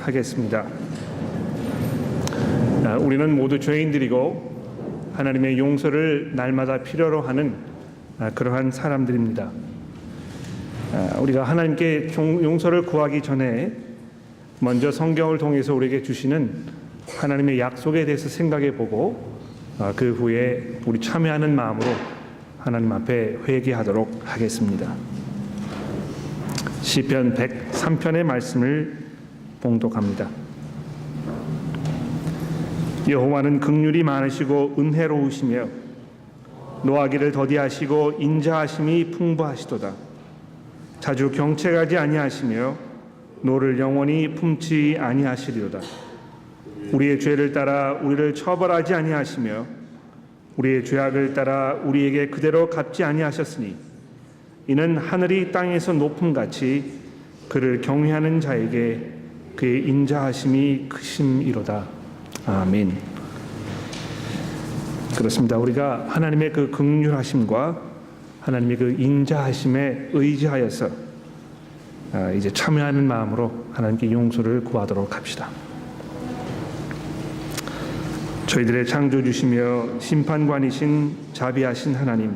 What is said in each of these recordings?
하겠습니다. 우리는 모두 죄인들이고 하나님의 용서를 날마다 필요로 하는 그러한 사람들입니다. 우리가 하나님께 용서를 구하기 전에 먼저 성경을 통해서 우리에게 주시는 하나님의 약속에 대해서 생각해 보고 그 후에 우리 참여하는 마음으로 하나님 앞에 회개하도록 하겠습니다. 시편 103편의 말씀을 봉독합니다. 여호와는 긍휼이 많으시고 은혜로우시며 노하기를 더디하시고 인자하심이 풍부하시도다. 자주 경책하지 아니하시며 노를 영원히 품지 아니하시리로다. 우리의 죄를 따라 우리를 처벌하지 아니하시며 우리의 죄악을 따라 우리에게 그대로 갚지 아니하셨으니 이는 하늘이 땅에서 높음같이 그를 경외하는 자에게 그의 인자하심이 크심이로다. 아멘. 그렇습니다. 우리가 하나님의 그 긍휼하심과 하나님의 그 인자하심에 의지하여서 이제 참여하는 마음으로 하나님께 용서를 구하도록 합시다. 저희들의 창조주시며 심판관이신 자비하신 하나님,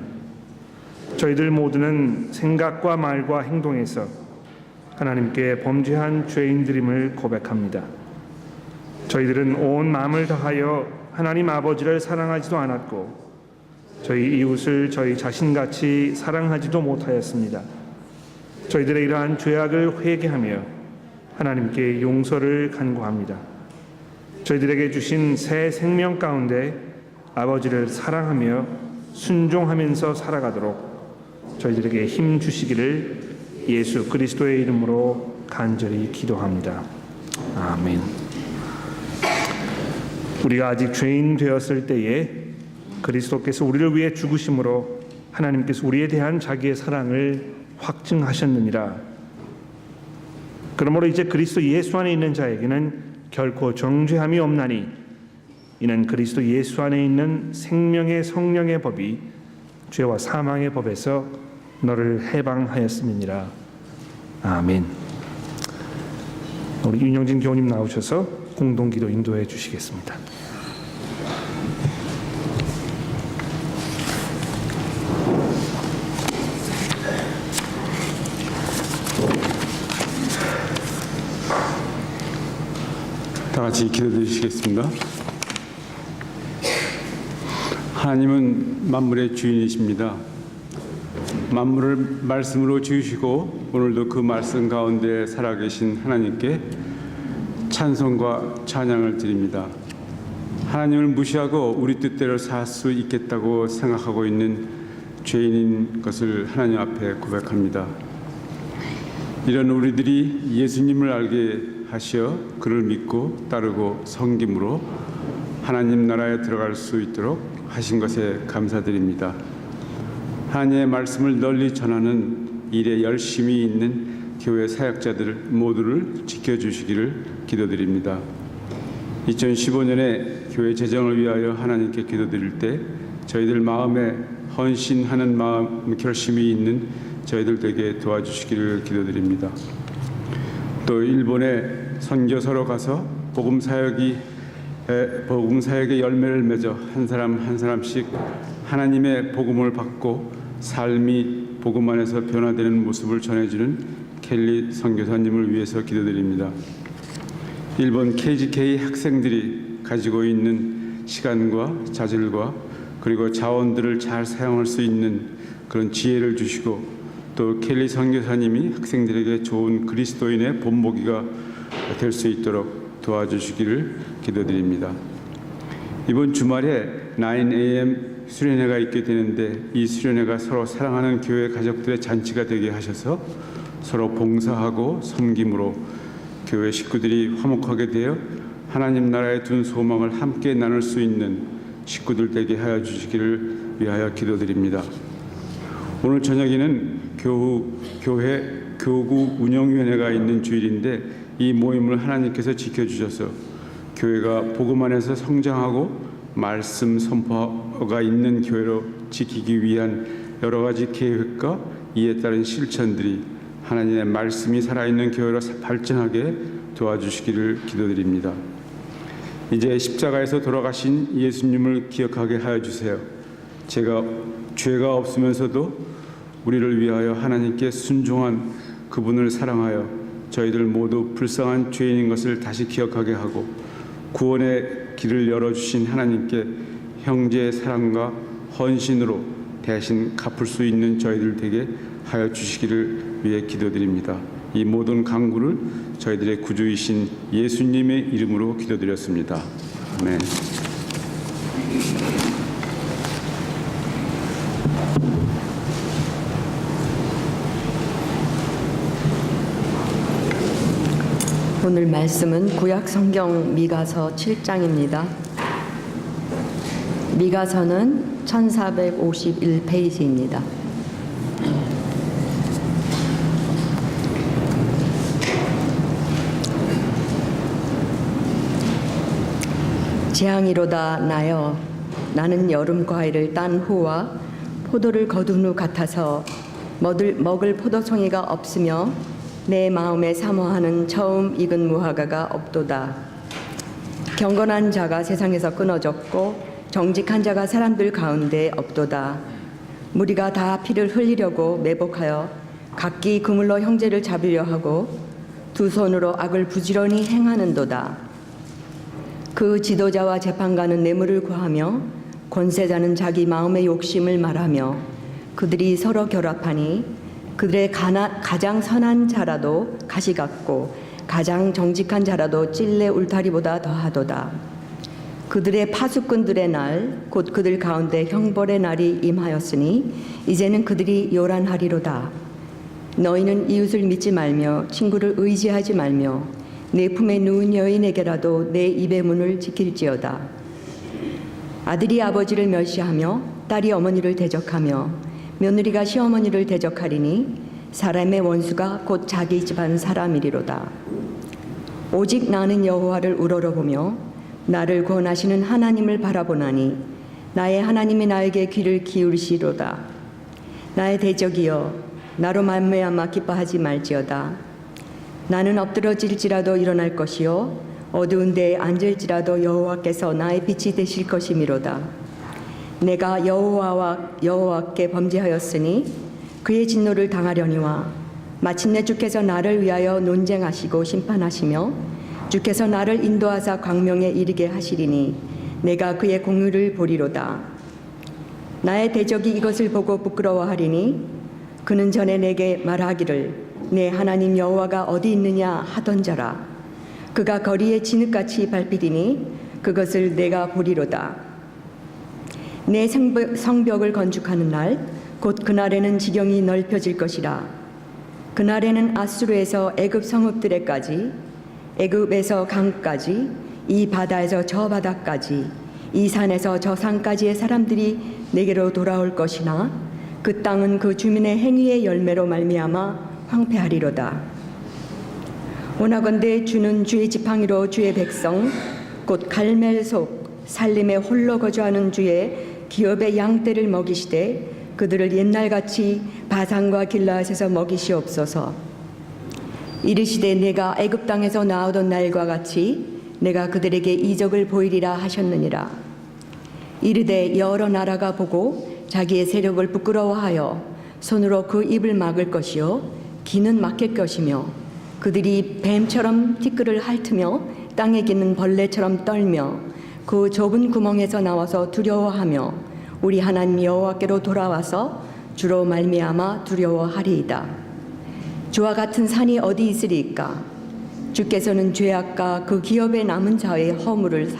저희들 모두는 생각과 말과 행동에서 하나님께 범죄한 죄인들임을 고백합니다. 저희들은 온 마음을 다하여 하나님 아버지를 사랑하지도 않았고 저희 이웃을 저희 자신같이 사랑하지도 못하였습니다. 저희들의 이러한 죄악을 회개하며 하나님께 용서를 간구합니다. 저희들에게 주신 새 생명 가운데 아버지를 사랑하며 순종하면서 살아가도록 저희들에게 힘 주시기를 예수 그리스도의 이름으로 간절히 기도합니다. 아멘. 우리가 아직 죄인 되었을 때에 그리스도께서 우리를 위해 죽으심으로 하나님께서 우리에 대한 자기의 사랑을 확증하셨느니라. 그러므로 이제 그리스도 예수 안에 있는 자에게는 결코 정죄함이 없나니 이는 그리스도 예수 안에 있는 생명의 성령의 법이 죄와 사망의 법에서 너를 해방하였음이니라. 아멘. 우리 윤영진 교우님 나오셔서 공동기도 인도해 주시겠습니다. 다 같이 기도드리시겠습니다. 하나님은 만물의 주인이십니다. 만물을 말씀으로 지으시고 오늘도 그 말씀 가운데 살아계신 하나님께 찬송과 찬양을 드립니다. 하나님을 무시하고 우리 뜻대로 살 수 있겠다고 생각하고 있는 죄인인 것을 하나님 앞에 고백합니다. 이런 우리들이 예수님을 알게 하시어 그를 믿고 따르고 섬김으로 하나님 나라에 들어갈 수 있도록 하신 것에 감사드립니다. 하나님의 말씀을 널리 전하는 일에 열심히 있는 교회 사역자들 모두를 지켜주시기를 기도드립니다. 2015년에 교회 재정을 위하여 하나님께 기도드릴 때 저희들 마음에 헌신하는 마음 결심이 있는 저희들 되게 도와주시기를 기도드립니다. 또 일본에 선교서로 가서 복음 사역의 열매를 맺어 한 사람 한 사람씩 하나님의 복음을 받고 삶이 복음 안에서 변화되는 모습을 전해주는 켈리 선교사님을 위해서 기도드립니다. 일본 KGK 학생들이 가지고 있는 시간과 자질과 그리고 자원들을 잘 사용할 수 있는 그런 지혜를 주시고 또 켈리 선교사님이 학생들에게 좋은 그리스도인의 본보기가 될 수 있도록 도와주시기를 기도드립니다. 이번 주말에 9am 수련회가 있게 되는데 이 수련회가 서로 사랑하는 교회 가족들의 잔치가 되게 하셔서 서로 봉사하고 섬김으로 교회 식구들이 화목하게 되어 하나님 나라에 둔 소망을 함께 나눌 수 있는 식구들 되게 하여 주시기를 위하여 기도드립니다. 오늘 저녁에는 교회 교구 운영위원회가 있는 주일인데 이 모임을 하나님께서 지켜주셔서 교회가 복음 안에서 성장하고 말씀 선포가 있는 교회로 지키기 위한 여러 가지 계획과 이에 따른 실천들이 하나님의 말씀이 살아있는 교회로 발전하게 도와주시기를 기도드립니다. 이제 십자가에서 돌아가신 예수님을 기억하게 하여 주세요. 제가 죄가 없으면서도 우리를 위하여 하나님께 순종한 그분을 사랑하여 저희들 모두 불쌍한 죄인인 것을 다시 기억하게 하고 구원의 길을 열어주신 하나님께 형제의 사랑과 헌신으로 대신 갚을 수 있는 저희들 되게 하여 주시기를 위해 기도드립니다. 이 모든 간구를 저희들의 구주이신 예수님의 이름으로 기도드렸습니다. 아멘. 오늘 말씀은 구약 성경 미가서 7장입니다. 미가서는 1451페이지입니다. 재앙이로다 나여 나는 여름 과일을 딴 후와 포도를 거둔 후 같아서 먹을 포도송이가 없으며 내 마음에 사모하는 처음 익은 무화과가 없도다. 경건한 자가 세상에서 끊어졌고 정직한 자가 사람들 가운데 없도다. 무리가 다 피를 흘리려고 매복하여 각기 그물로 형제를 잡으려 하고 두 손으로 악을 부지런히 행하는도다. 그 지도자와 재판관은 뇌물을 구하며 권세자는 자기 마음의 욕심을 말하며 그들이 서로 결합하니 그들의 가장 선한 자라도 가시 같고 가장 정직한 자라도 찔레 울타리보다 더하도다. 그들의 파수꾼들의 날 곧 그들 가운데 형벌의 날이 임하였으니 이제는 그들이 요란하리로다. 너희는 이웃을 믿지 말며 친구를 의지하지 말며 내 품에 누운 여인에게라도 내 입의 문을 지킬지어다. 아들이 아버지를 멸시하며 딸이 어머니를 대적하며 며느리가 시어머니를 대적하리니 사람의 원수가 곧 자기 집안 사람이리로다. 오직 나는 여호와를 우러러보며 나를 구원하시는 하나님을 바라보나니 나의 하나님이 나에게 귀를 기울이시로다. 나의 대적이여 나로 말미암아 기뻐하지 말지어다. 나는 엎드러질지라도 일어날 것이요 어두운 데에 앉을지라도 여호와께서 나의 빛이 되실 것이미로다. 내가 여호와께 범죄하였으니 그의 진노를 당하려니와 마침내 주께서 나를 위하여 논쟁하시고 심판하시며 주께서 나를 인도하사 광명에 이르게 하시리니 내가 그의 공의를 보리로다. 나의 대적이 이것을 보고 부끄러워하리니 그는 전에 내게 말하기를 내 하나님 여호와가 어디 있느냐 하던 자라. 그가 거리에 진흙같이 밟히리니 그것을 내가 보리로다. 내 성벽을 건축하는 날 곧 그날에는 지경이 넓혀질 것이라. 그날에는 아수르에서 애굽 성읍들에까지 애굽에서 강까지 이 바다에서 저 바다까지 이 산에서 저 산까지의 사람들이 내게로 돌아올 것이나 그 땅은 그 주민의 행위의 열매로 말미암아 황폐하리로다. 원하건대 주는 주의 지팡이로 주의 백성 곧 갈멜속 살림에 홀로 거주하는 주의 기업의 양떼를 먹이시되 그들을 옛날같이 바산과 길라앗에서 먹이시옵소서. 이르시되 내가 애굽 땅에서 나오던 날과 같이 내가 그들에게 이적을 보이리라 하셨느니라. 이르되 여러 나라가 보고 자기의 세력을 부끄러워하여 손으로 그 입을 막을 것이요 귀는 막힐 것이며 그들이 뱀처럼 티끌을 핥으며 땅에 기는 벌레처럼 떨며 그 좁은 구멍에서 나와서 두려워하며 우리 하나님 여호와께로 돌아와서 주로 말미암아 두려워하리이다. 주와 같은 산이 어디 있으리까? 주께서는 죄악과 그 기업에 남은 자의 허물을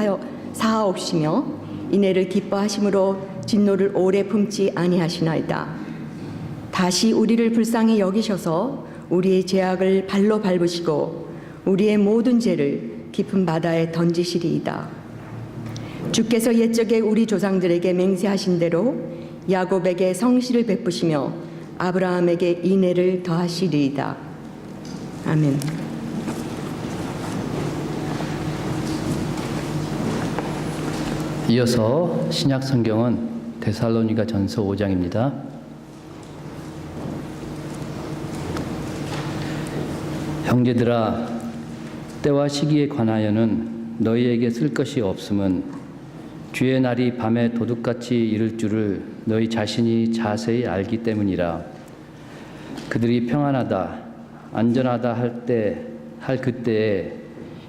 사하옵시며 이내를 기뻐하심으로 진노를 오래 품지 아니하시나이다. 다시 우리를 불쌍히 여기셔서 우리의 죄악을 발로 밟으시고 우리의 모든 죄를 깊은 바다에 던지시리이다. 주께서 옛적에 우리 조상들에게 맹세하신 대로 야곱에게 성실을 베푸시며 아브라함에게 인애를 더하시리이다. 아멘. 이어서 신약 성경은 데살로니가 전서 5장입니다. 형제들아 때와 시기에 관하여는 너희에게 쓸 것이 없음은 주의 날이 밤에 도둑같이 이를 줄을 너희 자신이 자세히 알기 때문이라. 그들이 평안하다 안전하다 할 그때에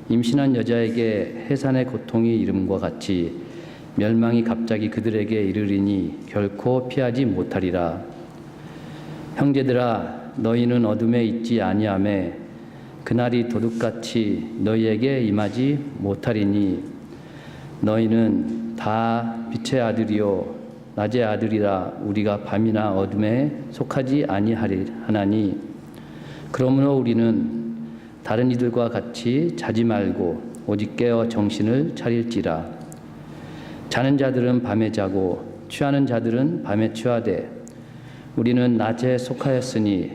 임신한 여자에게 해산의 고통이 이름과 같이 멸망이 갑자기 그들에게 이르리니 결코 피하지 못하리라. 형제들아, 너희는 어둠에 있지 아니하매 그날이 도둑같이 너희에게 임하지 못하리니 너희는 다 빛의 아들이요 낮의 아들이라. 우리가 밤이나 어둠에 속하지 아니하나니 그러므로 우리는 다른 이들과 같이 자지 말고 오직 깨어 정신을 차릴지라. 자는 자들은 밤에 자고 취하는 자들은 밤에 취하되 우리는 낮에 속하였으니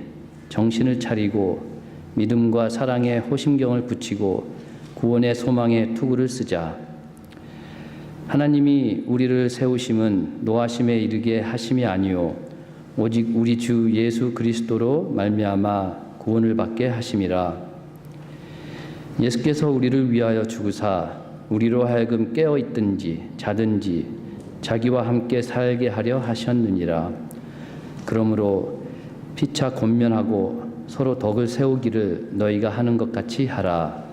정신을 차리고 믿음과 사랑에 호심경을 붙이고 구원의 소망에 투구를 쓰자. 하나님이 우리를 세우심은 노하심에 이르게 하심이 아니요 오직 우리 주 예수 그리스도로 말미암아 구원을 받게 하심이라. 예수께서 우리를 위하여 죽으사 우리로 하여금 깨어 있든지 자든지 자기와 함께 살게 하려 하셨느니라. 그러므로 피차 권면하고 서로 덕을 세우기를 너희가 하는 것 같이 하라.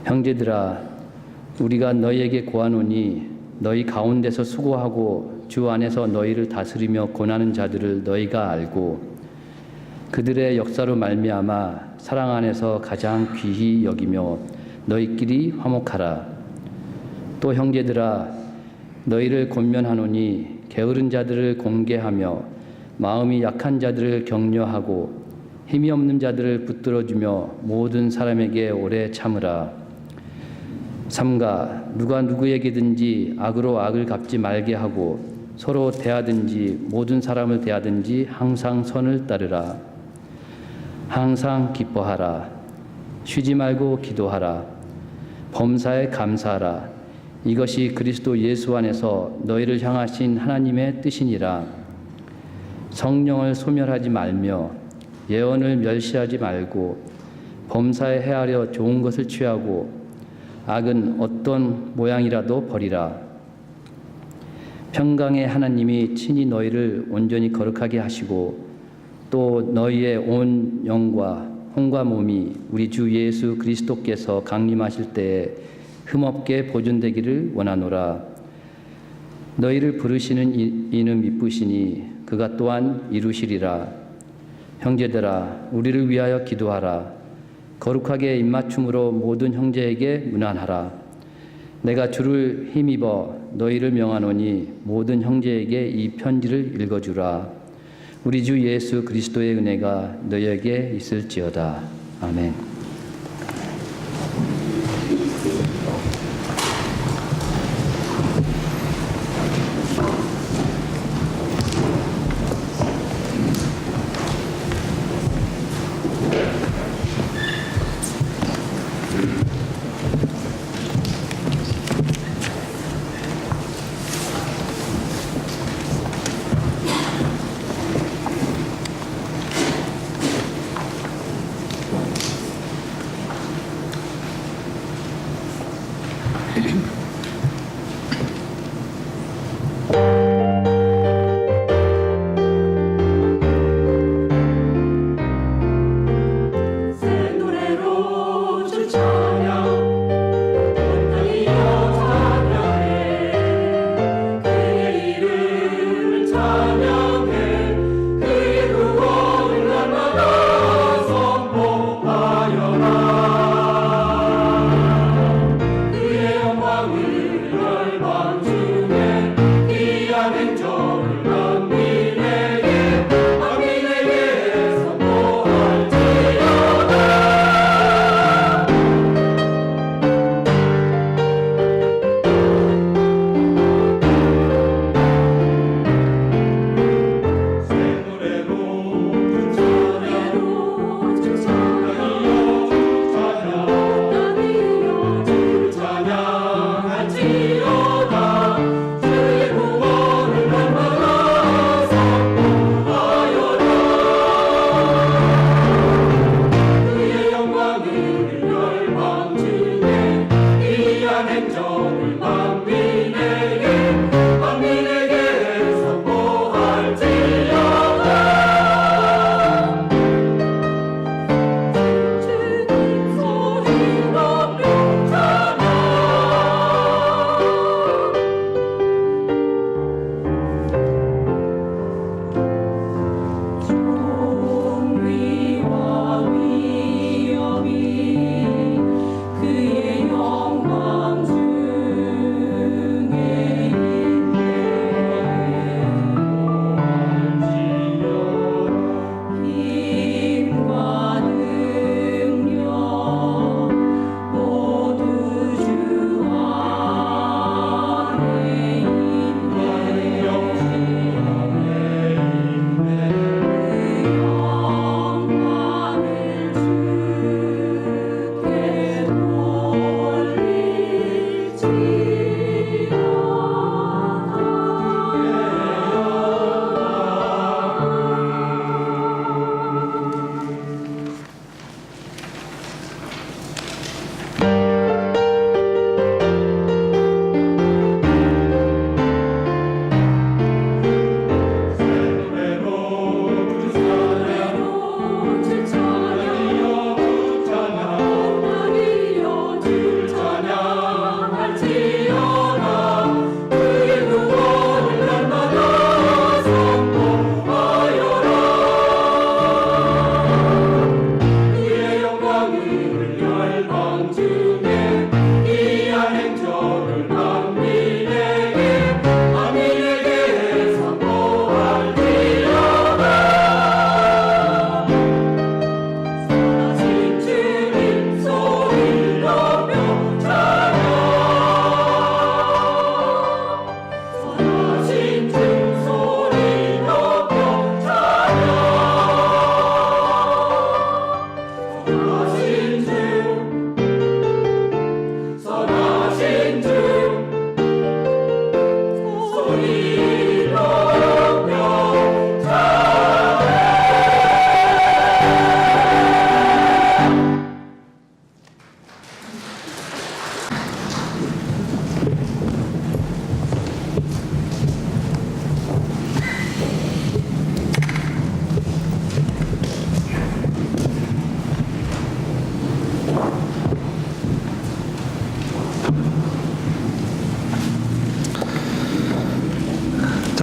형제들아, 우리가 너희에게 고하노니 너희 가운데서 수고하고 주 안에서 너희를 다스리며 권하는 자들을 너희가 알고 그들의 역사로 말미암아 사랑 안에서 가장 귀히 여기며 너희끼리 화목하라. 또 형제들아, 너희를 권면하노니 게으른 자들을 공개하며 마음이 약한 자들을 격려하고 힘이 없는 자들을 붙들어주며 모든 사람에게 오래 참으라. 삼가 누가 누구에게든지 악으로 악을 갚지 말게 하고 서로 대하든지 모든 사람을 대하든지 항상 선을 따르라. 항상 기뻐하라. 쉬지 말고 기도하라. 범사에 감사하라. 이것이 그리스도 예수 안에서 너희를 향하신 하나님의 뜻이니라. 성령을 소멸하지 말며 예언을 멸시하지 말고 범사에 해하려 좋은 것을 취하고 악은 어떤 모양이라도 버리라. 평강의 하나님이 친히 너희를 온전히 거룩하게 하시고 또 너희의 온 영과 혼과 몸이 우리 주 예수 그리스도께서 강림하실 때에 흠없게 보존되기를 원하노라. 너희를 부르시는 이는 미쁘시니 그가 또한 이루시리라. 형제들아, 우리를 위하여 기도하라. 거룩하게 입맞춤으로 모든 형제에게 문안하라. 내가 주를 힘입어 너희를 명하노니 모든 형제에게 이 편지를 읽어주라. 우리 주 예수 그리스도의 은혜가 너희에게 있을지어다. 아멘.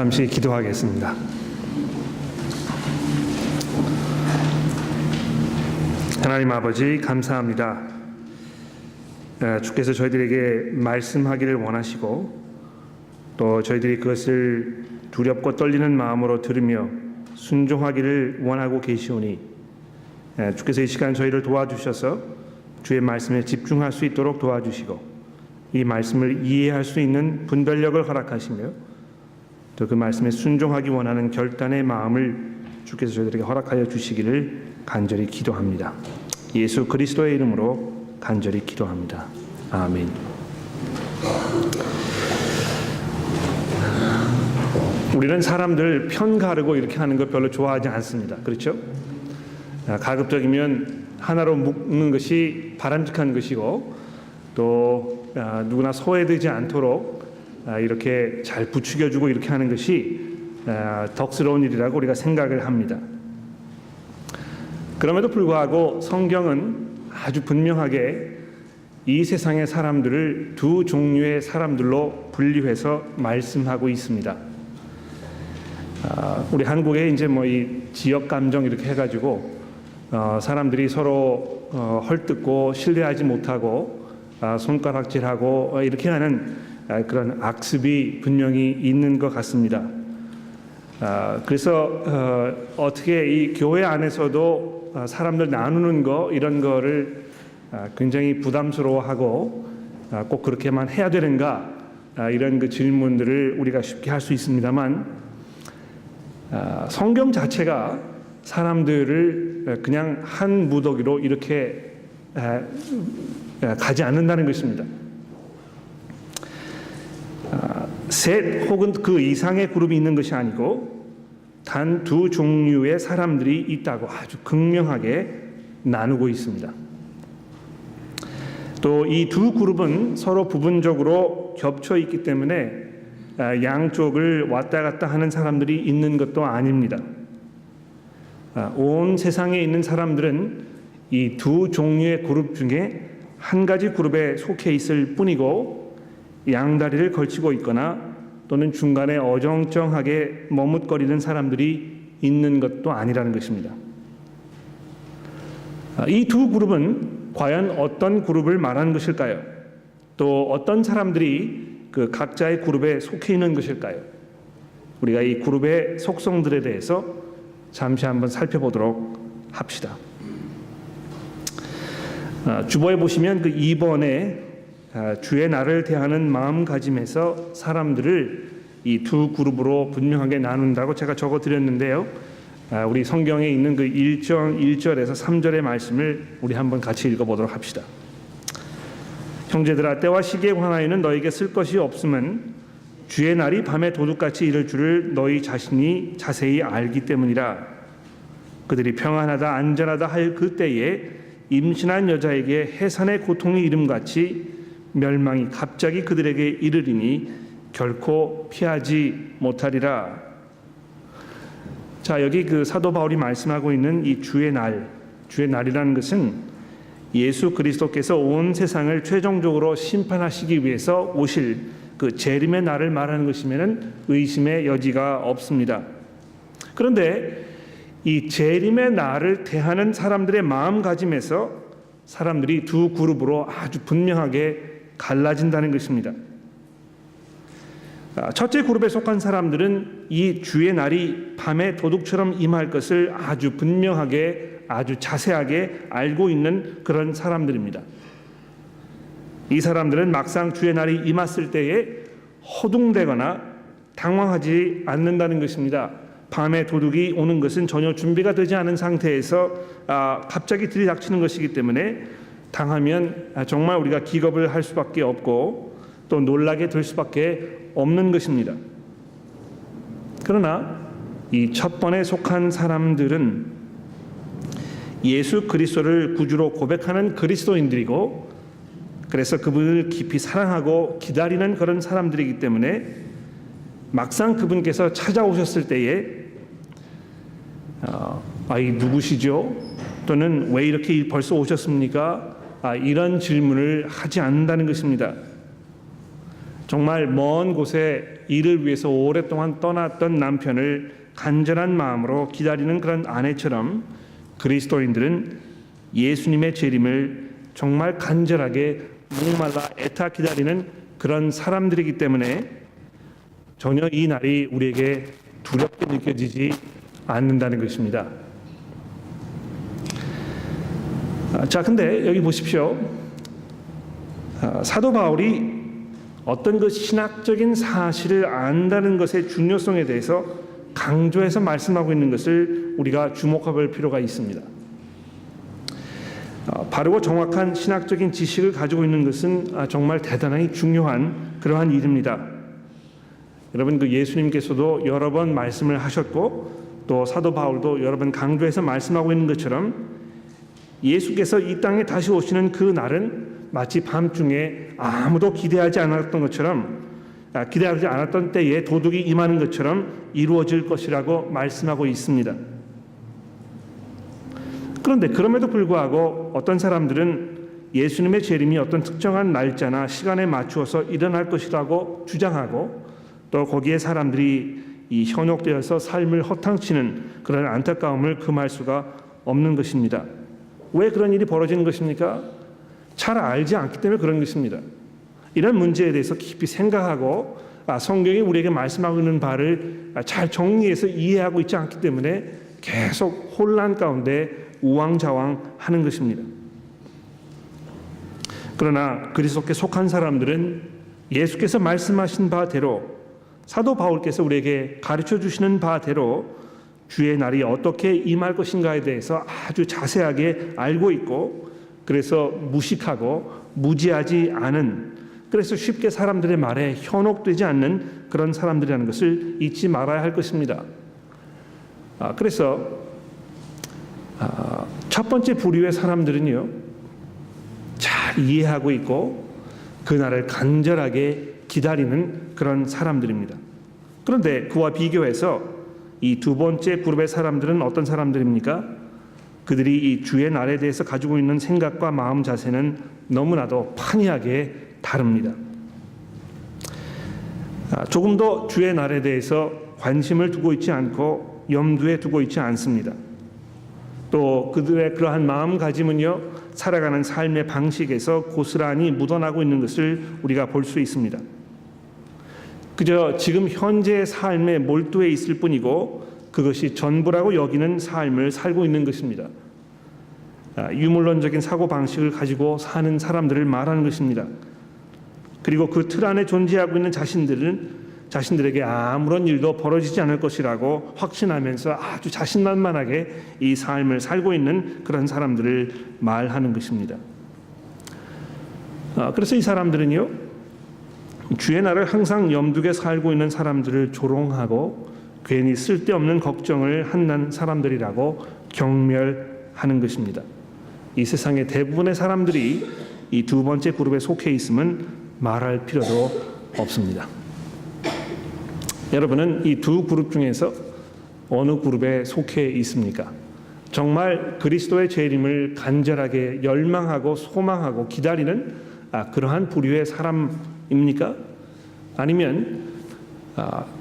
잠시 기도하겠습니다. 하나님 아버지 감사합니다. 주께서 저희들에게 말씀하기를 원하시고 또 저희들이 그것을 두렵고 떨리는 마음으로 들으며 순종하기를 원하고 계시오니 주께서 이 시간 저희를 도와주셔서 주의 말씀에 집중할 수 있도록 도와주시고 이 말씀을 이해할 수 있는 분별력을 허락하시며 또 그 말씀에 순종하기 원하는 결단의 마음을 주께서 저희들에게 허락하여 주시기를 간절히 기도합니다. 예수 그리스도의 이름으로 간절히 기도합니다. 아멘. 우리는 사람들 편 가르고 이렇게 하는 거 별로 좋아하지 않습니다. 그렇죠? 가급적이면 하나로 묶는 것이 바람직한 것이고 또 누구나 소외되지 않도록 이렇게 잘 부추겨주고 이렇게 하는 것이 덕스러운 일이라고 우리가 생각을 합니다. 그럼에도 불구하고 성경은 아주 분명하게 이 세상의 사람들을 두 종류의 사람들로 분류해서 말씀하고 있습니다. 우리 한국에 이제 뭐 이 지역 감정 이렇게 해가지고 사람들이 서로 헐뜯고 신뢰하지 못하고 손가락질하고 이렇게 하는 그런 악습이 분명히 있는 것 같습니다. 그래서 어떻게 이 교회 안에서도 사람들 나누는 거 이런 거를 굉장히 부담스러워하고 꼭 그렇게만 해야 되는가 이런 그 질문들을 우리가 쉽게 할 수 있습니다만 성경 자체가 사람들을 그냥 한 무더기로 이렇게 가지 않는다는 것입니다. 셋 혹은 그 이상의 그룹이 있는 것이 아니고 단 두 종류의 사람들이 있다고 아주 극명하게 나누고 있습니다. 또 이 두 그룹은 서로 부분적으로 겹쳐 있기 때문에 양쪽을 왔다 갔다 하는 사람들이 있는 것도 아닙니다. 온 세상에 있는 사람들은 이 두 종류의 그룹 중에 한 가지 그룹에 속해 있을 뿐이고 양다리를 걸치고 있거나 또는 중간에 어정쩡하게 머뭇거리는 사람들이 있는 것도 아니라는 것입니다. 이 두 그룹은 과연 어떤 그룹을 말하는 것일까요? 또 어떤 사람들이 그 각자의 그룹에 속해 있는 것일까요? 우리가 이 그룹의 속성들에 대해서 잠시 한번 살펴보도록 합시다. 주보에 보시면 그 2번에 주의 날을 대하는 마음가짐에서 사람들을 이 두 그룹으로 분명하게 나눈다고 제가 적어드렸는데요. 우리 성경에 있는 그 1절에서 3절의 말씀을 우리 한번 같이 읽어보도록 합시다. 형제들아 때와 시기에 관하여는 너에게 쓸 것이 없음은 주의 날이 밤에 도둑같이 이를 줄을 너희 자신이 자세히 알기 때문이라. 그들이 평안하다 안전하다 할 그때에 임신한 여자에게 해산의 고통이 이름같이 멸망이 갑자기 그들에게 이르리니 결코 피하지 못하리라. 자, 여기 그 사도 바울이 말씀하고 있는 이 주의 날이라는 것은 예수 그리스도께서 온 세상을 최종적으로 심판하시기 위해서 오실 그 재림의 날을 말하는 것이면은 의심의 여지가 없습니다. 그런데 이 재림의 날을 대하는 사람들의 마음가짐에서 사람들이 두 그룹으로 아주 분명하게 갈라진다는 것입니다. 첫째 그룹에 속한 사람들은 이 주의 날이 밤에 도둑처럼 임할 것을 아주 분명하게 아주 자세하게 알고 있는 그런 사람들입니다. 이 사람들은 막상 주의 날이 임했을 때에 허둥대거나 당황하지 않는다는 것입니다. 밤에 도둑이 오는 것은 전혀 준비가 되지 않은 상태에서 갑자기 들이닥치는 것이기 때문에 당하면 정말 우리가 기겁을 할 수밖에 없고 또 놀라게 될 수밖에 없는 것입니다. 그러나 이 첫 번에 속한 사람들은 예수 그리스도를 구주로 고백하는 그리스도인들이고 그래서 그분을 깊이 사랑하고 기다리는 그런 사람들이기 때문에 막상 그분께서 찾아오셨을 때에 이 누구시죠? 또는 왜 이렇게 벌써 오셨습니까? 이런 질문을 하지 않는다는 것입니다. 정말 먼 곳에 일을 위해서 오랫동안 떠났던 남편을 간절한 마음으로 기다리는 그런 아내처럼 그리스도인들은 예수님의 재림을 정말 간절하게 목말라 애타 기다리는 그런 사람들이기 때문에 전혀 이 날이 우리에게 두렵게 느껴지지 않는다는 것입니다. 자, 근데 여기 보십시오. 사도 바울이 어떤 그 신학적인 사실을 안다는 것의 중요성에 대해서 강조해서 말씀하고 있는 것을 우리가 주목해 볼 필요가 있습니다. 바르고 정확한 신학적인 지식을 가지고 있는 것은 정말 대단히 중요한 그러한 일입니다. 여러분, 그 예수님께서도 여러 번 말씀을 하셨고 또 사도 바울도 여러 번 강조해서 말씀하고 있는 것처럼 예수께서 이 땅에 다시 오시는 그 날은 마치 밤중에 아무도 기대하지 않았던 것처럼, 기대하지 않았던 때에 도둑이 임하는 것처럼 이루어질 것이라고 말씀하고 있습니다. 그런데 그럼에도 불구하고 어떤 사람들은 예수님의 재림이 어떤 특정한 날짜나 시간에 맞추어서 일어날 것이라고 주장하고 또 거기에 사람들이 이 현혹되어서 삶을 허탕치는 그런 안타까움을 금할 수가 없는 것입니다. 왜 그런 일이 벌어지는 것입니까? 잘 알지 않기 때문에 그런 것입니다. 이런 문제에 대해서 깊이 생각하고 성경이 우리에게 말씀하고 있는 바를 잘 정리해서 이해하고 있지 않기 때문에 계속 혼란 가운데 우왕좌왕하는 것입니다. 그러나 그리스도께 속한 사람들은 예수께서 말씀하신 바대로 사도 바울께서 우리에게 가르쳐 주시는 바대로 주의 날이 어떻게 임할 것인가에 대해서 아주 자세하게 알고 있고, 그래서 무식하고 무지하지 않은, 그래서 쉽게 사람들의 말에 현혹되지 않는 그런 사람들이라는 것을 잊지 말아야 할 것입니다. 그래서 첫 번째 부류의 사람들은요, 잘 이해하고 있고 그날을 간절하게 기다리는 그런 사람들입니다. 그런데 그와 비교해서 이 두 번째 그룹의 사람들은 어떤 사람들입니까? 그들이 이 주의 날에 대해서 가지고 있는 생각과 마음 자세는 너무나도 판이하게 다릅니다. 조금도 주의 날에 대해서 관심을 두고 있지 않고 염두에 두고 있지 않습니다. 또 그들의 그러한 마음가짐은요, 살아가는 삶의 방식에서 고스란히 묻어나고 있는 것을 우리가 볼 수 있습니다. 그저 지금 현재의 삶에 몰두해 있을 뿐이고 그것이 전부라고 여기는 삶을 살고 있는 것입니다. 유물론적인 사고방식을 가지고 사는 사람들을 말하는 것입니다. 그리고 그 틀 안에 존재하고 있는 자신들에게 아무런 일도 벌어지지 않을 것이라고 확신하면서 아주 자신만만하게 이 삶을 살고 있는 그런 사람들을 말하는 것입니다. 그래서 이 사람들은요, 주의 날을 항상 염두에 살고 있는 사람들을 조롱하고 괜히 쓸데없는 걱정을 한는 사람들이라고 경멸하는 것입니다. 이 세상의 대부분의 사람들이 이 두 번째 그룹에 속해 있음은 말할 필요도 없습니다. 여러분은 이 두 그룹 중에서 어느 그룹에 속해 있습니까? 정말 그리스도의 재림을 간절하게 열망하고 소망하고 기다리는 그러한 부류의 사람입니까? 아니면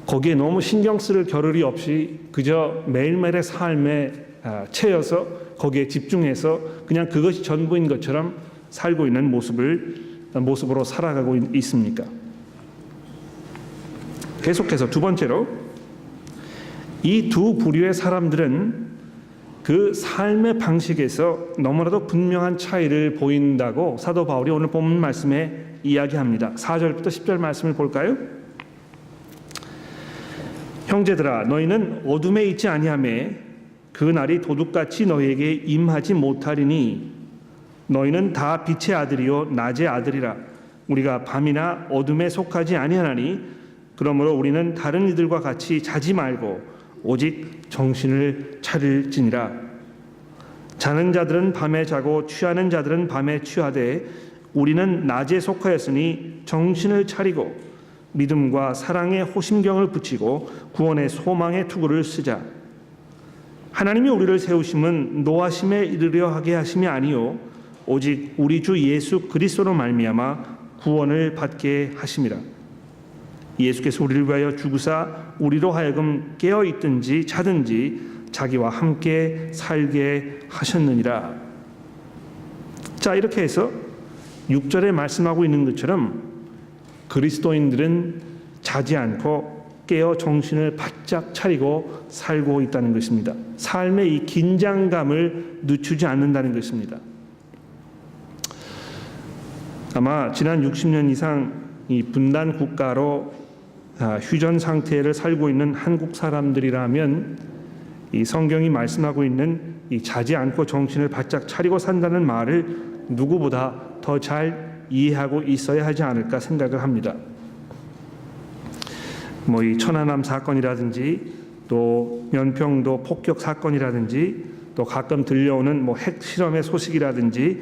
거기에 너무 신경 쓸 겨를이 없이 그저 매일매일의 삶에 채여서 거기에 집중해서 그냥 그것이 전부인 것처럼 살고 있는 모습으로 살아가고 있습니까? 계속해서 두 번째로, 이 두 부류의 사람들은 그 삶의 방식에서 너무나도 분명한 차이를 보인다고 사도 바울이 오늘 본문 말씀에 이야기합니다. 4절부터 10절 말씀을 볼까요? 형제들아, 너희는 어둠에 있지 아니하매 그 날이 도둑같이 너희에게 임하지 못하리니 너희는 다 빛의 아들이요 낮의 아들이라. 우리가 밤이나 어둠에 속하지 아니하나니 그러므로 우리는 다른 이들과 같이 자지 말고 오직 정신을 차릴지니라. 자는 자들은 밤에 자고 취하는 자들은 밤에 취하되 우리는 낮에 속하였으니 정신을 차리고 믿음과 사랑의 호심경을 붙이고 구원의 소망의 투구를 쓰자. 하나님이 우리를 세우심은 노하심에 이르려 하게 하심이 아니요 오직 우리 주 예수 그리스도로 말미암아 구원을 받게 하심이라. 예수께서 우리를 위하여 죽으사 우리로 하여금 깨어 있든지 자든지 자기와 함께 살게 하셨느니라. 자, 이렇게 해서 6절에 말씀하고 있는 것처럼 그리스도인들은 자지 않고 깨어 정신을 바짝 차리고 살고 있다는 것입니다. 삶의 이 긴장감을 늦추지 않는다는 것입니다. 아마 지난 60년 이상 이 분단 국가로 휴전 상태를 살고 있는 한국 사람들이라면 이 성경이 말씀하고 있는 이 자지 않고 정신을 바짝 차리고 산다는 말을 누구보다 더 잘 이해하고 있어야 하지 않을까 생각을 합니다. 뭐 이 천안함 사건이라든지 또 연평도 폭격 사건이라든지 또 가끔 들려오는 뭐 핵실험의 소식이라든지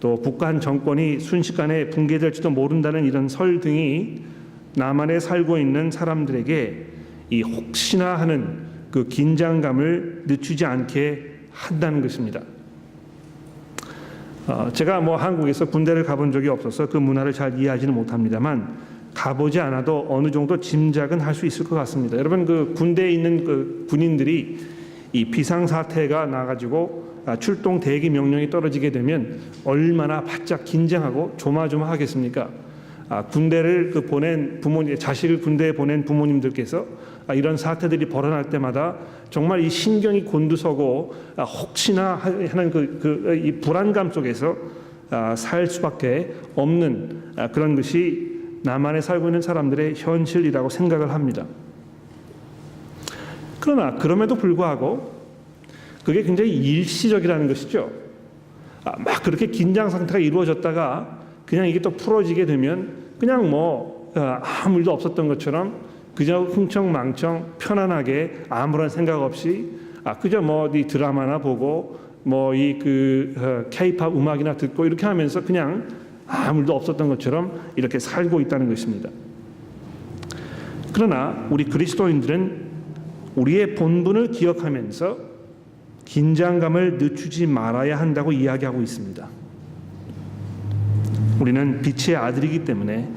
또 북한 정권이 순식간에 붕괴될지도 모른다는 이런 설 등이 남한에 살고 있는 사람들에게 이 혹시나 하는 그 긴장감을 늦추지 않게 한다는 것입니다. 제가 뭐 한국에서 군대를 가본 적이 없어서 그 문화를 잘 이해하지는 못합니다만 가보지 않아도 어느 정도 짐작은 할 수 있을 것 같습니다. 여러분, 그 군대에 있는 그 군인들이 이 비상사태가 나가지고 출동 대기 명령이 떨어지게 되면 얼마나 바짝 긴장하고 조마조마하겠습니까? 군대를 보낸 부모님, 자식을 군대에 보낸 부모님들께서 이런 사태들이 벌어날 때마다 정말 이 신경이 곤두서고 혹시나 하는 이 불안감 속에서 살 수밖에 없는 그런 것이 남한에 살고 있는 사람들의 현실이라고 생각을 합니다. 그러나 그럼에도 불구하고 그게 굉장히 일시적이라는 것이죠. 막 그렇게 긴장 상태가 이루어졌다가 그냥 이게 또 풀어지게 되면 그냥 뭐 아무 일도 없었던 것처럼 그저 흥청망청 편안하게 아무런 생각 없이 그저 뭐 이 드라마나 보고 뭐 이 K-팝 음악이나 듣고 이렇게 하면서 그냥 아무 일도 없었던 것처럼 이렇게 살고 있다는 것입니다. 그러나 우리 그리스도인들은 우리의 본분을 기억하면서 긴장감을 늦추지 말아야 한다고 이야기하고 있습니다. 우리는 빛의 아들이기 때문에,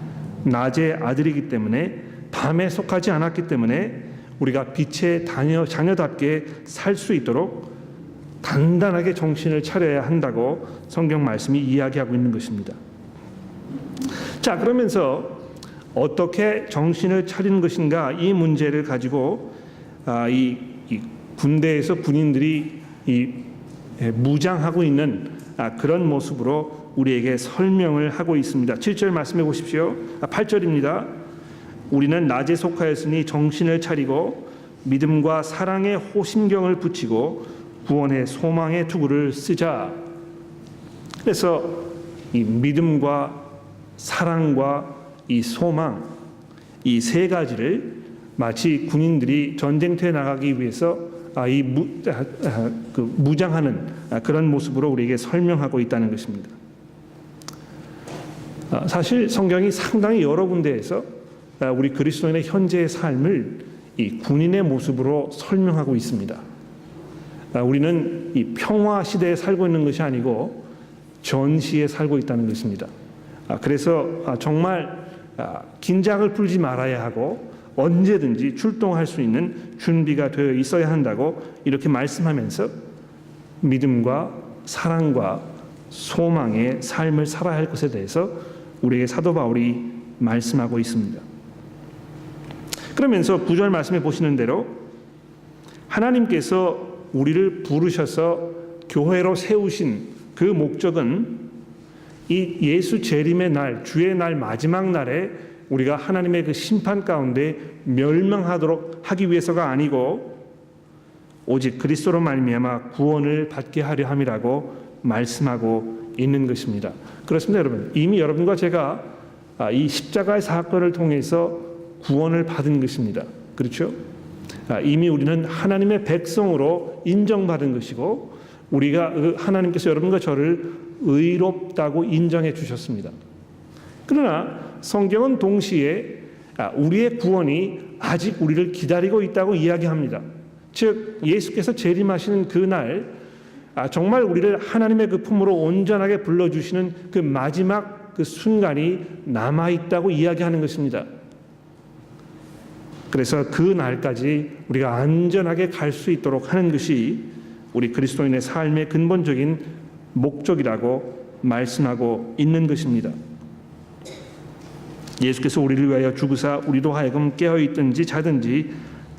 낮의 아들이기 때문에, 밤에 속하지 않았기 때문에 우리가 빛의 자녀답게 살 수 있도록 단단하게 정신을 차려야 한다고 성경 말씀이 이야기하고 있는 것입니다. 자, 그러면서 어떻게 정신을 차리는 것인가, 이 문제를 가지고 이 군대에서 군인들이 무장하고 있는 그런 모습으로 우리에게 설명을 하고 있습니다. 7절 말씀해 보십시오. 8절입니다. 우리는 낮에 속하였으니 정신을 차리고 믿음과 사랑의 호심경을 붙이고 구원의 소망의 투구를 쓰자. 그래서 이 믿음과 사랑과 이 소망, 이 세 가지를 마치 군인들이 전쟁터에 나가기 위해서 무장하는 그런 모습으로 우리에게 설명하고 있다는 것입니다. 사실 성경이 상당히 여러 군데에서 우리 그리스도인의 현재의 삶을 이 군인의 모습으로 설명하고 있습니다. 우리는 이 평화 시대에 살고 있는 것이 아니고 전시에 살고 있다는 것입니다. 그래서 정말 긴장을 풀지 말아야 하고 언제든지 출동할 수 있는 준비가 되어 있어야 한다고 이렇게 말씀하면서 믿음과 사랑과 소망의 삶을 살아야 할 것에 대해서 우리에게 사도 바울이 말씀하고 있습니다. 그러면서 9절 말씀해 보시는 대로 하나님께서 우리를 부르셔서 교회로 세우신 그 목적은 이 예수 재림의 날, 주의 날 마지막 날에 우리가 하나님의 그 심판 가운데 멸망하도록 하기 위해서가 아니고 오직 그리스도로 말미암아 구원을 받게 하려 함이라고 말씀하고 있는 것입니다. 그렇습니다, 여러분. 이미 여러분과 제가 이 십자가의 사건을 통해서 구원을 받은 것입니다. 그렇죠? 이미 우리는 하나님의 백성으로 인정받은 것이고 우리가 하나님께서 여러분과 저를 의롭다고 인정해 주셨습니다. 그러나 성경은 동시에 우리의 구원이 아직 우리를 기다리고 있다고 이야기합니다. 즉 예수께서 재림하시는 그날 정말 우리를 하나님의 그 품으로 온전하게 불러주시는 그 마지막 그 순간이 남아있다고 이야기하는 것입니다. 그래서 그 날까지 우리가 안전하게 갈 수 있도록 하는 것이 우리 그리스도인의 삶의 근본적인 목적이라고 말씀하고 있는 것입니다. 예수께서 우리를 위하여 죽으사 우리로 하여금 깨어 있든지 자든지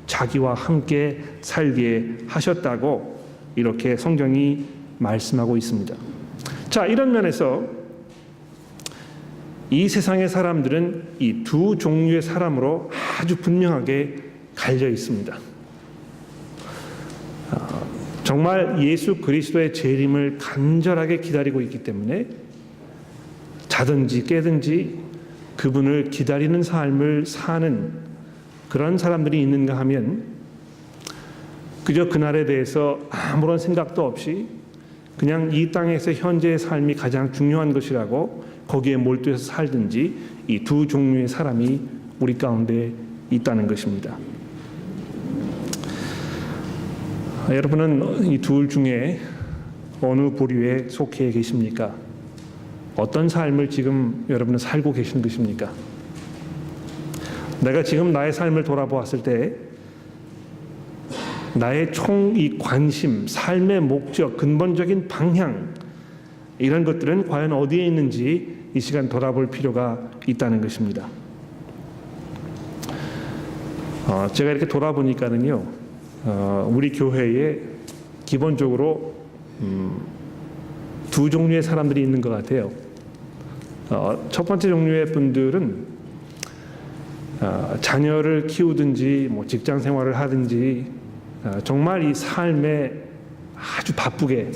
자기와 함께 살게 하셨다고 이렇게 성경이 말씀하고 있습니다. 자, 이런 면에서 이 세상의 사람들은 이 두 종류의 사람으로 아주 분명하게 갈려 있습니다. 정말 예수 그리스도의 재림을 간절하게 기다리고 있기 때문에 자든지 깨든지 그분을 기다리는 삶을 사는 그런 사람들이 있는가 하면 그저 그날에 대해서 아무런 생각도 없이 그냥 이 땅에서 현재의 삶이 가장 중요한 것이라고 거기에 몰두해서 살든지 이 두 종류의 사람이 우리 가운데 있다는 것입니다. 여러분은 이 둘 중에 어느 부류에 속해 계십니까? 어떤 삶을 지금 여러분은 살고 계신 것입니까? 내가 지금 나의 삶을 돌아보았을 때 나의 총 이 관심, 삶의 목적, 근본적인 방향 이런 것들은 과연 어디에 있는지 이 시간 돌아볼 필요가 있다는 것입니다. 제가 이렇게 돌아보니까는요, 우리 교회에 기본적으로 두 종류의 사람들이 있는 것 같아요. 첫 번째 종류의 분들은 자녀를 키우든지 뭐 직장 생활을 하든지 정말 이 삶에 아주 바쁘게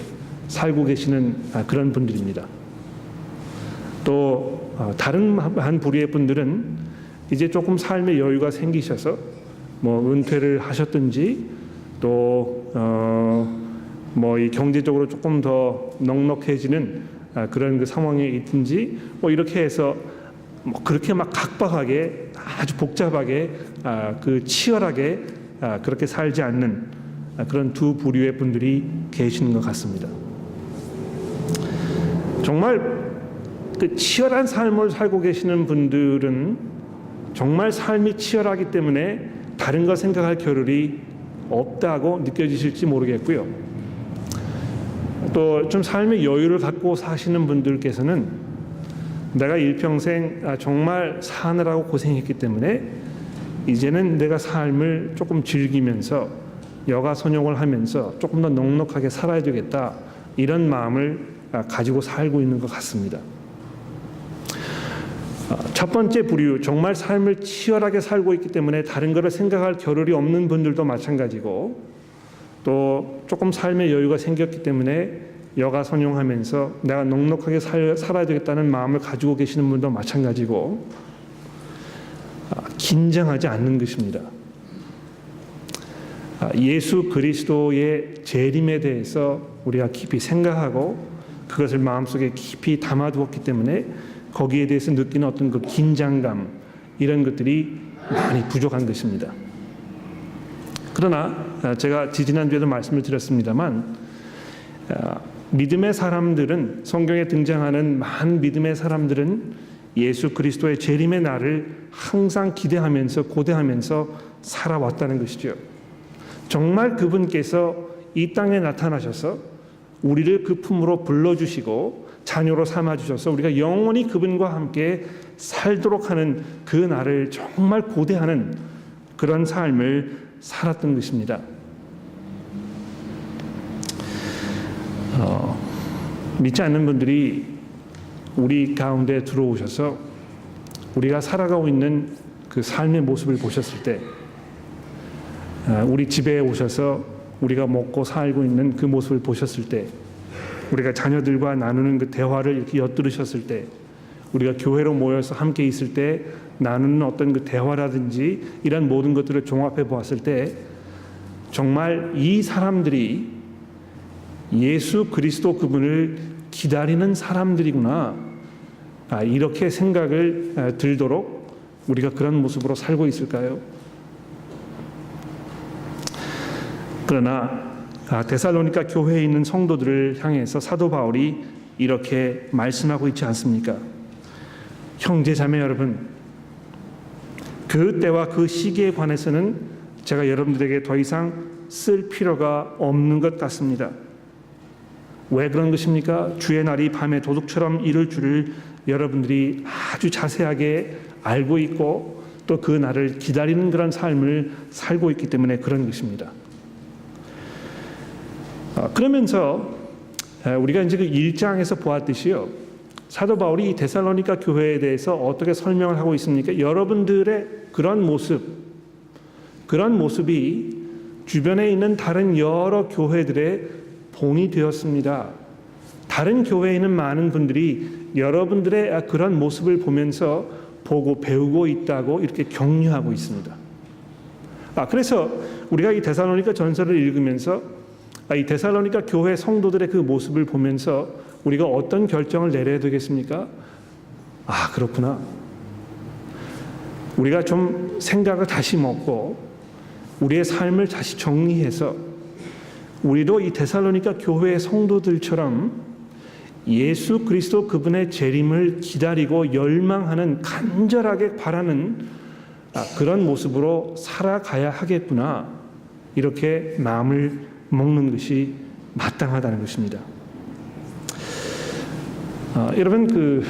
살고 계시는 그런 분들입니다. 또 다른 한 부류의 분들은 이제 조금 삶의 여유가 생기셔서 뭐 은퇴를 하셨든지 또 뭐 이 경제적으로 조금 더 넉넉해지는 그런 그 상황에 있든지 뭐 이렇게 해서 뭐 그렇게 막 각박하게 아주 복잡하게 그 치열하게 그렇게 살지 않는 그런 두 부류의 분들이 계시는 것 같습니다. 정말 그 치열한 삶을 살고 계시는 분들은 정말 삶이 치열하기 때문에 다른 거 생각할 겨를이 없다고 느껴지실지 모르겠고요. 또 좀 삶의 여유를 갖고 사시는 분들께서는 내가 일평생 정말 사느라고 고생했기 때문에 이제는 내가 삶을 조금 즐기면서 여가선용을 하면서 조금 더 넉넉하게 살아야 되겠다 이런 마음을 가지고 살고 있는 것 같습니다. 첫 번째 부류, 정말 삶을 치열하게 살고 있기 때문에 다른 것을 생각할 겨를이 없는 분들도 마찬가지고 또 조금 삶의 여유가 생겼기 때문에 여가선용하면서 내가 넉넉하게 살아야 되겠다는 마음을 가지고 계시는 분도 마찬가지고 긴장하지 않는 것입니다. 예수 그리스도의 재림에 대해서 우리가 깊이 생각하고 그것을 마음속에 깊이 담아두었기 때문에 거기에 대해서 느끼는 어떤 그 긴장감 이런 것들이 많이 부족한 것입니다. 그러나 제가 지지난주에도 말씀을 드렸습니다만 믿음의 사람들은 성경에 등장하는 많은 믿음의 사람들은 예수 그리스도의 재림의 날을 항상 기대하면서 고대하면서 살아왔다는 것이죠. 정말 그분께서 이 땅에 나타나셔서 우리를 그 품으로 불러주시고 자녀로 삼아주셔서 우리가 영원히 그분과 함께 살도록 하는 그 날을 정말 고대하는 그런 삶을 살았던 것입니다. 믿지 않는 분들이 우리 가운데 들어오셔서 우리가 살아가고 있는 그 삶의 모습을 보셨을 때 우리 집에 오셔서 우리가 먹고 살고 있는 그 모습을 보셨을 때 우리가 자녀들과 나누는 그 대화를 이렇게 엿들으셨을 때 우리가 교회로 모여서 함께 있을 때 나누는 어떤 그 대화라든지 이런 모든 것들을 종합해 보았을 때 정말 이 사람들이 예수 그리스도 그분을 기다리는 사람들이구나 이렇게 생각을 들도록 우리가 그런 모습으로 살고 있을까요? 그러나 데살로니가 교회에 있는 성도들을 향해서 사도 바울이 이렇게 말씀하고 있지 않습니까? 형제 자매 여러분, 그 때와 그 시기에 관해서는 제가 여러분들에게 더 이상 쓸 필요가 없는 것 같습니다. 왜 그런 것입니까? 주의 날이 밤에 도둑처럼 이를 줄을 여러분들이 아주 자세하게 알고 있고 또 그 날을 기다리는 그런 삶을 살고 있기 때문에 그런 것입니다. 그러면서 우리가 이제 그 1장에서 보았듯이요, 사도 바울이 이 데살로니가 교회에 대해서 어떻게 설명을 하고 있습니까? 여러분들의 그런 모습이 주변에 있는 다른 여러 교회들의 본이 되었습니다. 다른 교회에 있는 많은 분들이 여러분들의 그런 모습을 보면서 보고 배우고 있다고 이렇게 격려하고 있습니다. 그래서 우리가 이 데살로니가 전서를 읽으면서 이 데살로니가 교회 성도들의 그 모습을 보면서 우리가 어떤 결정을 내려야 되겠습니까? 그렇구나. 우리가 좀 생각을 다시 먹고 우리의 삶을 다시 정리해서 우리도 이 데살로니가 교회의 성도들처럼 예수 그리스도 그분의 재림을 기다리고 열망하는, 간절하게 바라는 그런 모습으로 살아가야 하겠구나, 이렇게 마음을 먹는 것이 마땅하다는 것입니다. 여러분, 그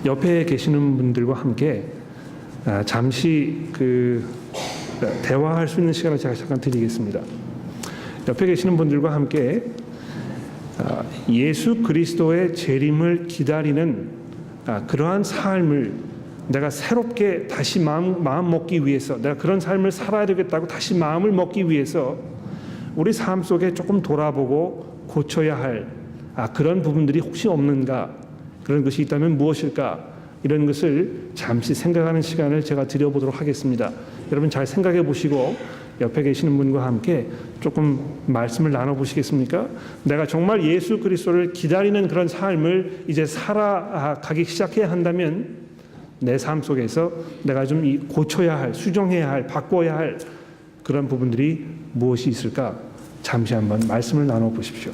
옆에 계시는 분들과 함께 잠시 그 대화할 수 있는 시간을 제가 잠깐 드리겠습니다. 옆에 계시는 분들과 함께 예수 그리스도의 재림을 기다리는 그러한 삶을 내가 새롭게 다시 마음 먹기 위해서, 내가 그런 삶을 살아야 되겠다고 다시 마음을 먹기 위해서 우리 삶 속에 조금 돌아보고 고쳐야 할 그런 부분들이 혹시 없는가, 그런 것이 있다면 무엇일까, 이런 것을 잠시 생각하는 시간을 제가 드려보도록 하겠습니다. 여러분 잘 생각해 보시고 옆에 계시는 분과 함께 조금 말씀을 나눠보시겠습니까? 내가 정말 예수 그리스도를 기다리는 그런 삶을 이제 살아가기 시작해야 한다면 내 삶 속에서 내가 좀 고쳐야 할, 수정해야 할, 바꿔야 할 그런 부분들이 무엇이 있을까? 잠시 한번 말씀을 나눠보십시오.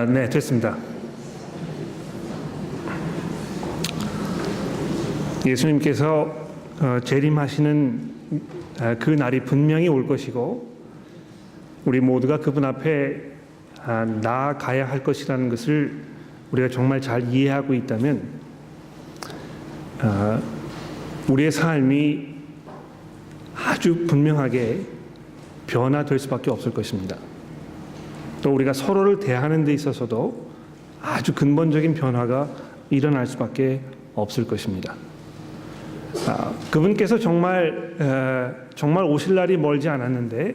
네, 됐습니다. 예수님께서 재림하시는 그 날이 분명히 올 것이고 우리 모두가 그분 앞에 나아가야 할 것이라는 것을 우리가 정말 잘 이해하고 있다면 우리의 삶이 아주 분명하게 변화될 수밖에 없을 것입니다. 또 우리가 서로를 대하는 데 있어서도 아주 근본적인 변화가 일어날 수밖에 없을 것입니다. 그분께서 정말 오실 날이 멀지 않았는데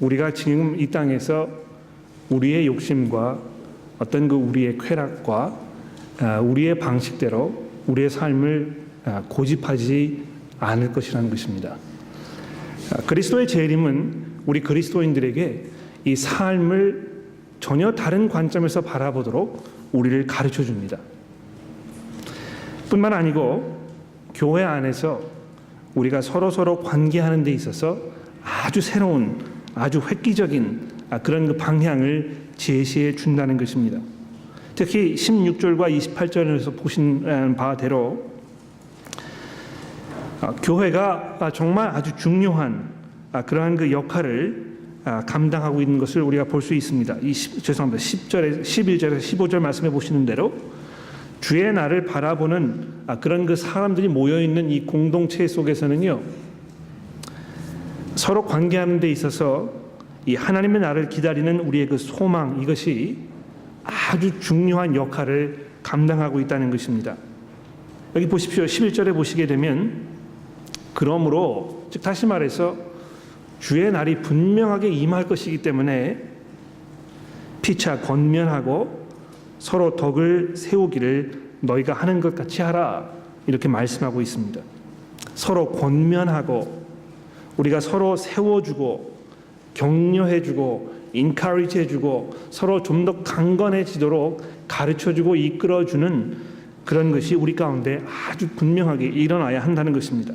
우리가 지금 이 땅에서 우리의 욕심과 어떤 그 우리의 쾌락과 우리의 방식대로 우리의 삶을 고집하지 않을 것이라는 것입니다. 그리스도의 재림은 우리 그리스도인들에게 이 삶을 전혀 다른 관점에서 바라보도록 우리를 가르쳐 줍니다. 뿐만 아니고 교회 안에서 우리가 서로 관계하는 데 있어서 아주 새로운 아주 획기적인 그런 그 방향을 제시해 준다는 것입니다. 특히 16절과 28절에서 보신 바대로 교회가 정말 아주 중요한 그러한 그 역할을 감당하고 있는 것을 우리가 볼 수 있습니다. 10절에 11절에서 15절 말씀해 보시는 대로 주의 날을 바라보는 그런 그 사람들이 모여 있는 이 공동체 속에서는요, 서로 관계하는 데 있어서 이 하나님의 날을 기다리는 우리의 그 소망, 이것이 아주 중요한 역할을 감당하고 있다는 것입니다. 여기 보십시오. 11절에 보시게 되면 그러므로, 즉 다시 말해서 주의 날이 분명하게 임할 것이기 때문에 피차 권면하고 서로 덕을 세우기를 너희가 하는 것 같이 하라, 이렇게 말씀하고 있습니다. 서로 권면하고 우리가 서로 세워주고 격려해주고 인커리지해주고 서로 좀 더 강건해지도록 가르쳐주고 이끌어주는 그런 것이 우리 가운데 아주 분명하게 일어나야 한다는 것입니다.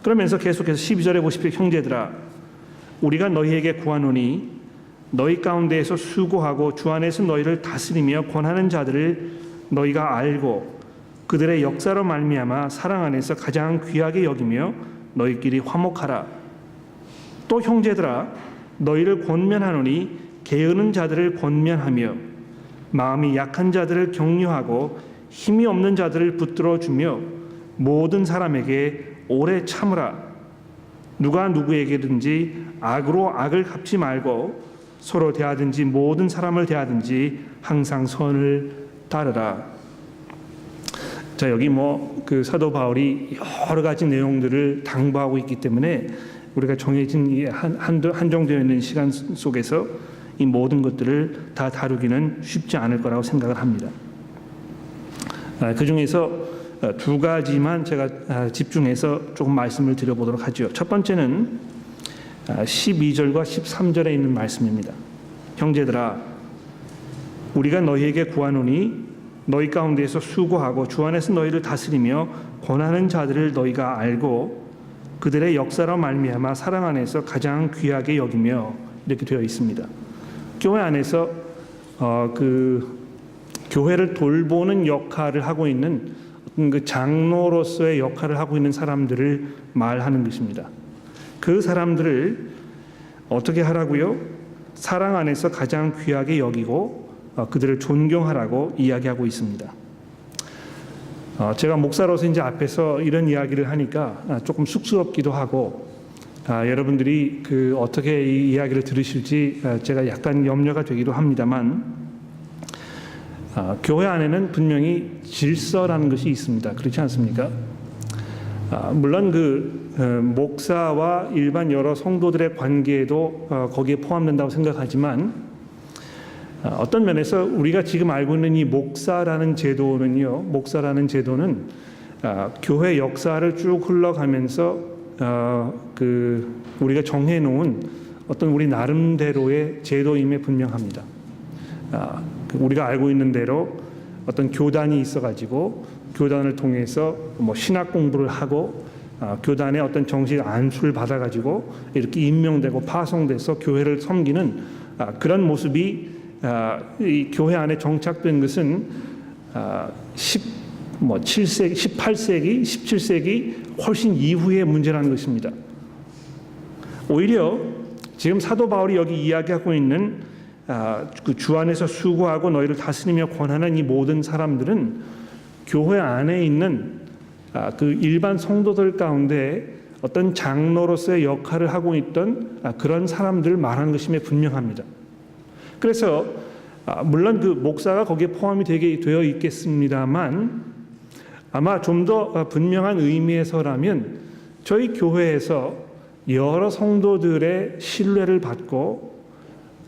그러면서 계속해서 12절에 보십시오. 형제들아, 우리가 너희에게 구하노니 너희 가운데에서 수고하고 주 안에서 너희를 다스리며 권하는 자들을 너희가 알고 그들의 역사로 말미암아 사랑 안에서 가장 귀하게 여기며 너희끼리 화목하라. 또 형제들아, 너희를 권면하노니 게으른 자들을 권면하며 마음이 약한 자들을 격려하고 힘이 없는 자들을 붙들어 주며 모든 사람에게 오래 참으라. 누가 누구에게든지 악으로 악을 갚지 말고 서로 대하든지 모든 사람을 대하든지 항상 선을 따르라. 자, 여기 그 사도 바울이 여러 가지 내용들을 당부하고 있기 때문에 우리가 정해진 이 한정되어 있는 시간 속에서 이 모든 것들을 다 다루기는 쉽지 않을 거라고 생각을 합니다. 그 중에서 두 가지만 제가 집중해서 조금 말씀을 드려보도록 하죠. 첫 번째는 12절과 13절에 있는 말씀입니다. 형제들아, 우리가 너희에게 구하노니 너희 가운데에서 수고하고 주 안에서 너희를 다스리며 권하는 자들을 너희가 알고 그들의 역사로 말미암아 사랑 안에서 가장 귀하게 여기며, 이렇게 되어 있습니다. 교회 안에서 교회를 돌보는 역할을 하고 있는 어떤 그 장로로서의 역할을 하고 있는 사람들을 말하는 것입니다. 그 사람들을 어떻게 하라고요? 사랑 안에서 가장 귀하게 여기고 그들을 존경하라고 이야기하고 있습니다. 제가 목사로서 이제 앞에서 이런 이야기를 하니까 조금 쑥스럽기도 하고 여러분들이 어떻게 이 이야기를 들으실지 제가 약간 염려가 되기도 합니다만, 교회 안에는 분명히 질서라는 것이 있습니다. 그렇지 않습니까? 물론 목사와 일반 여러 성도들의 관계도 거기에 포함된다고 생각하지만, 어떤 면에서 우리가 지금 알고 있는 이 목사라는 제도는 교회 역사를 쭉 흘러가면서 우리가 정해놓은 어떤 우리 나름대로의 제도임에 분명합니다. 우리가 알고 있는 대로 어떤 교단이 있어가지고 교단을 통해서 신학 공부를 하고 교단의 어떤 정식 안수를 받아가지고 이렇게 임명되고 파송돼서 교회를 섬기는 그런 모습이 이 교회 안에 정착된 것은 7세기, 18세기, 17세기 훨씬 이후의 문제라는 것입니다. 오히려 지금 사도 바울이 여기 이야기하고 있는 그 주 안에서 수고하고 너희를 다스리며 권하는 이 모든 사람들은 교회 안에 있는 그 일반 성도들 가운데 어떤 장로로서의 역할을 하고 있던 그런 사람들을 말하는 것임에 분명합니다. 그래서 물론 그 목사가 거기에 포함이 되어 있겠습니다만 아마 좀 더 분명한 의미에서라면 저희 교회에서 여러 성도들의 신뢰를 받고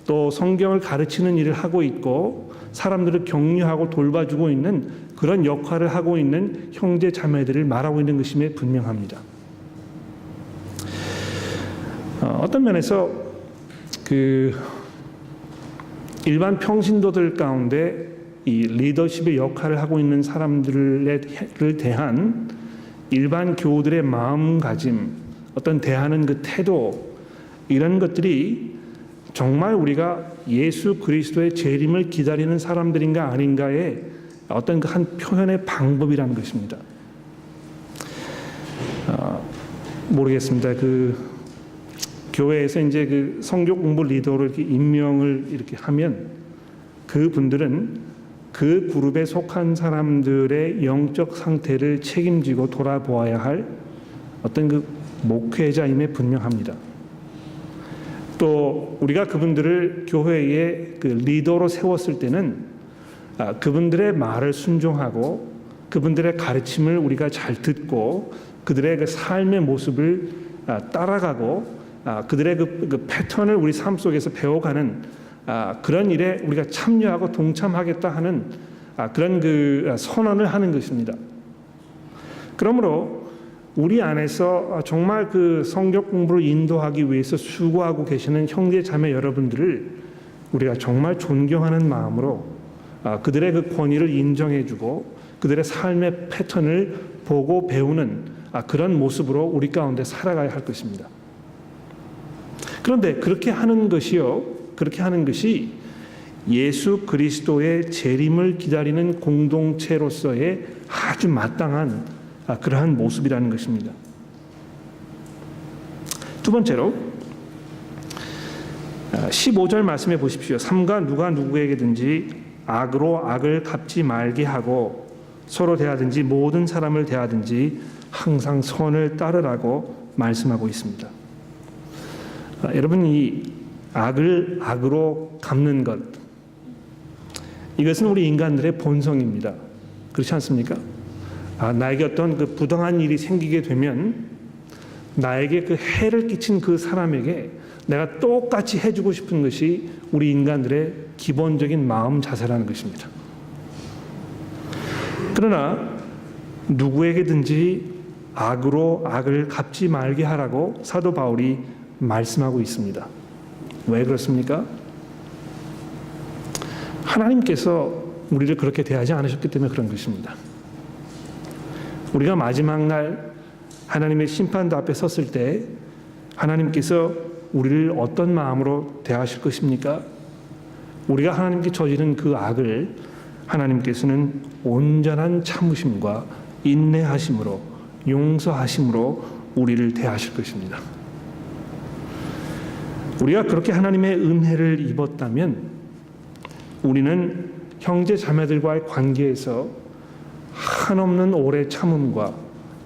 또 성경을 가르치는 일을 하고 있고 사람들을 격려하고 돌봐주고 있는 그런 역할을 하고 있는 형제 자매들을 말하고 있는 것임에 분명합니다. 어떤 면에서 그 일반 평신도들 가운데 이 리더십의 역할을 하고 있는 사람들을 대한 일반 교우들의 마음가짐, 어떤 대하는 그 태도, 이런 것들이 정말 우리가 예수 그리스도의 재림을 기다리는 사람들인가 아닌가의 어떤 그 한 표현의 방법이라는 것입니다. 모르겠습니다. 그 교회에서 이제 그 성교 공부 리더로 이렇게 임명을 이렇게 하면 그 분들은 그 그룹에 속한 사람들의 영적 상태를 책임지고 돌아보아야 할 어떤 그 목회자임에 분명합니다. 또 우리가 그분들을 교회의 그 리더로 세웠을 때는 그분들의 말을 순종하고 그분들의 가르침을 우리가 잘 듣고 그들의 그 삶의 모습을 따라가고 그들의 그 패턴을 우리 삶 속에서 배워가는 그런 일에 우리가 참여하고 동참하겠다 하는 그런 그 선언을 하는 것입니다. 그러므로 우리 안에서 정말 그 성경 공부를 인도하기 위해서 수고하고 계시는 형제 자매 여러분들을 우리가 정말 존경하는 마음으로 그들의 그 권위를 인정해주고 그들의 삶의 패턴을 보고 배우는 그런 모습으로 우리 가운데 살아가야 할 것입니다. 그런데 그렇게 하는 것이 예수 그리스도의 재림을 기다리는 공동체로서의 아주 마땅한 그러한 모습이라는 것입니다. 두 번째로 15절 말씀해 보십시오. 삼가 누가 누구에게든지 악으로 악을 갚지 말게 하고 서로 대하든지 모든 사람을 대하든지 항상 선을 따르라고 말씀하고 있습니다. 여러분, 이 악을 악으로 갚는 것, 이것은 우리 인간들의 본성입니다. 그렇지 않습니까? 나에게 어떤 그 부당한 일이 생기게 되면 나에게 그 해를 끼친 그 사람에게 내가 똑같이 해주고 싶은 것이 우리 인간들의 기본적인 마음 자세라는 것입니다. 그러나 누구에게든지 악으로 악을 갚지 말게 하라고 사도 바울이 말씀하고 있습니다. 왜 그렇습니까? 하나님께서 우리를 그렇게 대하지 않으셨기 때문에 그런 것입니다. 우리가 마지막 날 하나님의 심판도 앞에 섰을 때 하나님께서 우리를 어떤 마음으로 대하실 것입니까? 우리가 하나님께 저지른 그 악을 하나님께서는 온전한 참으심과 인내하심으로 용서하심으로 우리를 대하실 것입니다. 우리가 그렇게 하나님의 은혜를 입었다면 우리는 형제 자매들과의 관계에서 한없는 오래 참음과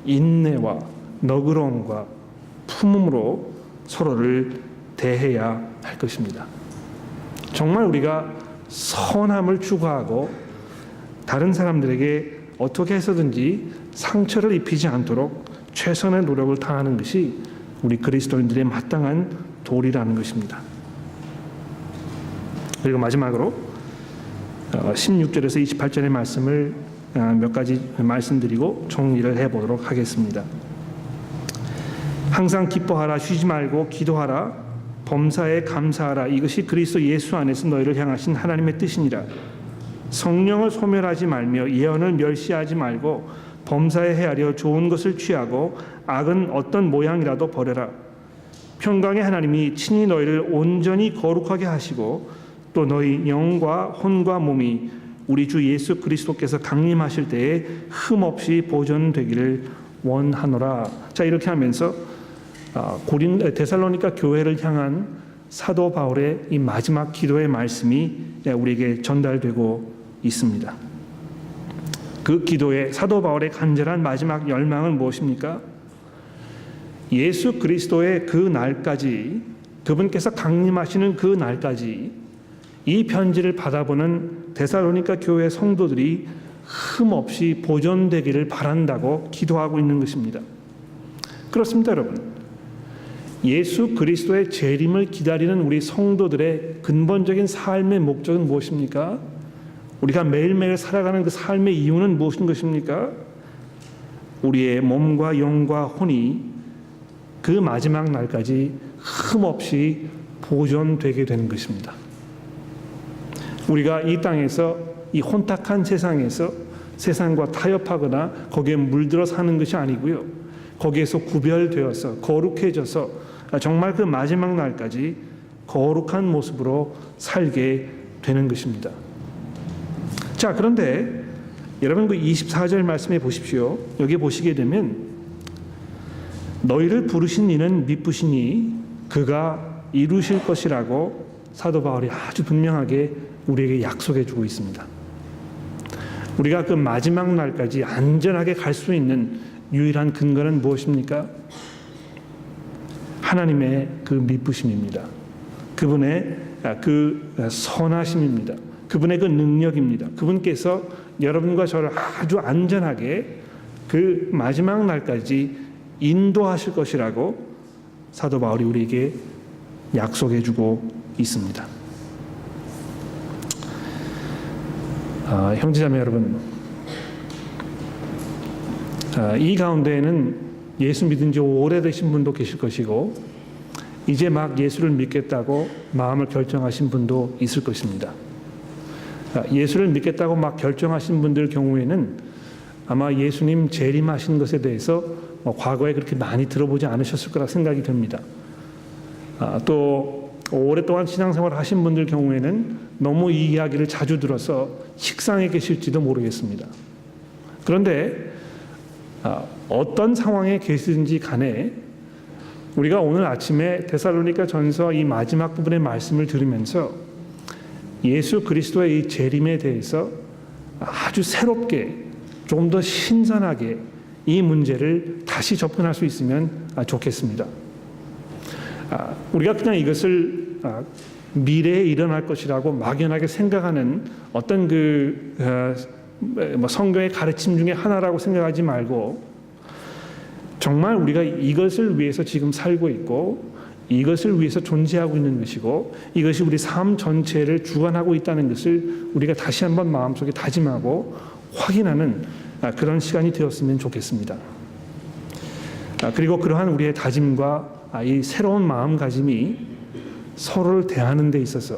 인내와 너그러움과 품음으로 서로를 대해야 할 것입니다. 정말 우리가 선함을 추구하고 다른 사람들에게 어떻게 해서든지 상처를 입히지 않도록 최선의 노력을 다하는 것이 우리 그리스도인들의 마땅한 도리라는 것입니다. 그리고 마지막으로 16절에서 28절의 말씀을 몇 가지 말씀드리고 정리를 해보도록 하겠습니다. 항상 기뻐하라, 쉬지 말고 기도하라, 범사에 감사하라. 이것이 그리스도 예수 안에서 너희를 향하신 하나님의 뜻이니라. 성령을 소멸하지 말며 예언을 멸시하지 말고 범사에 헤아려 좋은 것을 취하고 악은 어떤 모양이라도 버려라. 평강의 하나님이 친히 너희를 온전히 거룩하게 하시고 또 너희 영과 혼과 몸이 우리 주 예수 그리스도께서 강림하실 때에 흠없이 보존되기를 원하노라. 자, 이렇게 하면서 데살로니가 교회를 향한 사도 바울의 이 마지막 기도의 말씀이 우리에게 전달되고 있습니다. 그 기도에 사도 바울의 간절한 마지막 열망은 무엇입니까? 예수 그리스도의 그 날까지, 그분께서 강림하시는 그 날까지 이 편지를 받아보는 데살로니가 교회 성도들이 흠없이 보존되기를 바란다고 기도하고 있는 것입니다. 그렇습니다, 여러분. 예수 그리스도의 재림을 기다리는 우리 성도들의 근본적인 삶의 목적은 무엇입니까? 우리가 매일매일 살아가는 그 삶의 이유는 무엇인 것입니까? 우리의 몸과 영과 혼이 그 마지막 날까지 흠없이 보존되게 되는 것입니다. 우리가 이 땅에서 이 혼탁한 세상에서 세상과 타협하거나 거기에 물들어 사는 것이 아니고요. 거기에서 구별되어서 거룩해져서 정말 그 마지막 날까지 거룩한 모습으로 살게 되는 것입니다. 자, 그런데 여러분 그 24절 말씀해 보십시오. 여기 보시게 되면 너희를 부르신 이는 미쁘시니 그가 이루실 것이라고 사도 바울이 아주 분명하게 우리에게 약속해 주고 있습니다. 우리가 그 마지막 날까지 안전하게 갈 수 있는 유일한 근거는 무엇입니까? 하나님의 그 미쁘심입니다. 그분의 그 선하심입니다. 그분의 그 능력입니다. 그분께서 여러분과 저를 아주 안전하게 그 마지막 날까지 인도하실 것이라고 사도 바울이 우리에게 약속해 주고 있습니다. 형제자매 여러분, 이 가운데에는 예수 믿은 지 오래되신 분도 계실 것이고 이제 막 예수를 믿겠다고 마음을 결정하신 분도 있을 것입니다. 예수를 믿겠다고 막 결정하신 분들 경우에는 아마 예수님 재림하신 것에 대해서 과거에 그렇게 많이 들어보지 않으셨을 거라 생각이 듭니다. 또 오랫동안 신앙생활을 하신 분들 경우에는 너무 이 이야기를 자주 들어서 식상해 계실지도 모르겠습니다. 그런데 어떤 상황에 계시든지 간에 우리가 오늘 아침에 데살로니가 전서 이 마지막 부분의 말씀을 들으면서 예수 그리스도의 이 재림에 대해서 아주 새롭게 좀 더 신선하게 이 문제를 다시 접근할 수 있으면 좋겠습니다. 우리가 그냥 이것을 미래에 일어날 것이라고 막연하게 생각하는 어떤 성경의 가르침 중에 하나라고 생각하지 말고 정말 우리가 이것을 위해서 지금 살고 있고 이것을 위해서 존재하고 있는 것이고 이것이 우리 삶 전체를 주관하고 있다는 것을 우리가 다시 한번 마음속에 다짐하고 확인하는 그런 시간이 되었으면 좋겠습니다. 그리고 그러한 우리의 다짐과 이 새로운 마음가짐이 서로를 대하는 데 있어서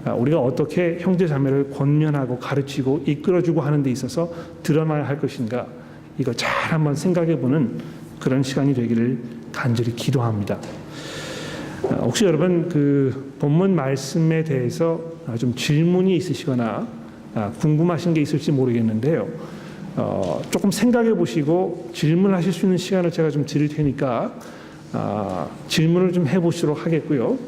우리가 어떻게 형제 자매를 권면하고 가르치고 이끌어주고 하는 데 있어서 드러나야 할 것인가, 이거 잘 한번 생각해보는 그런 시간이 되기를 간절히 기도합니다. 혹시 여러분 그 본문 말씀에 대해서 좀 질문이 있으시거나 궁금하신 게 있을지 모르겠는데요. 조금 생각해 보시고 질문하실 수 있는 시간을 제가 좀 드릴 테니까 질문을 좀 해보시도록 하겠고요.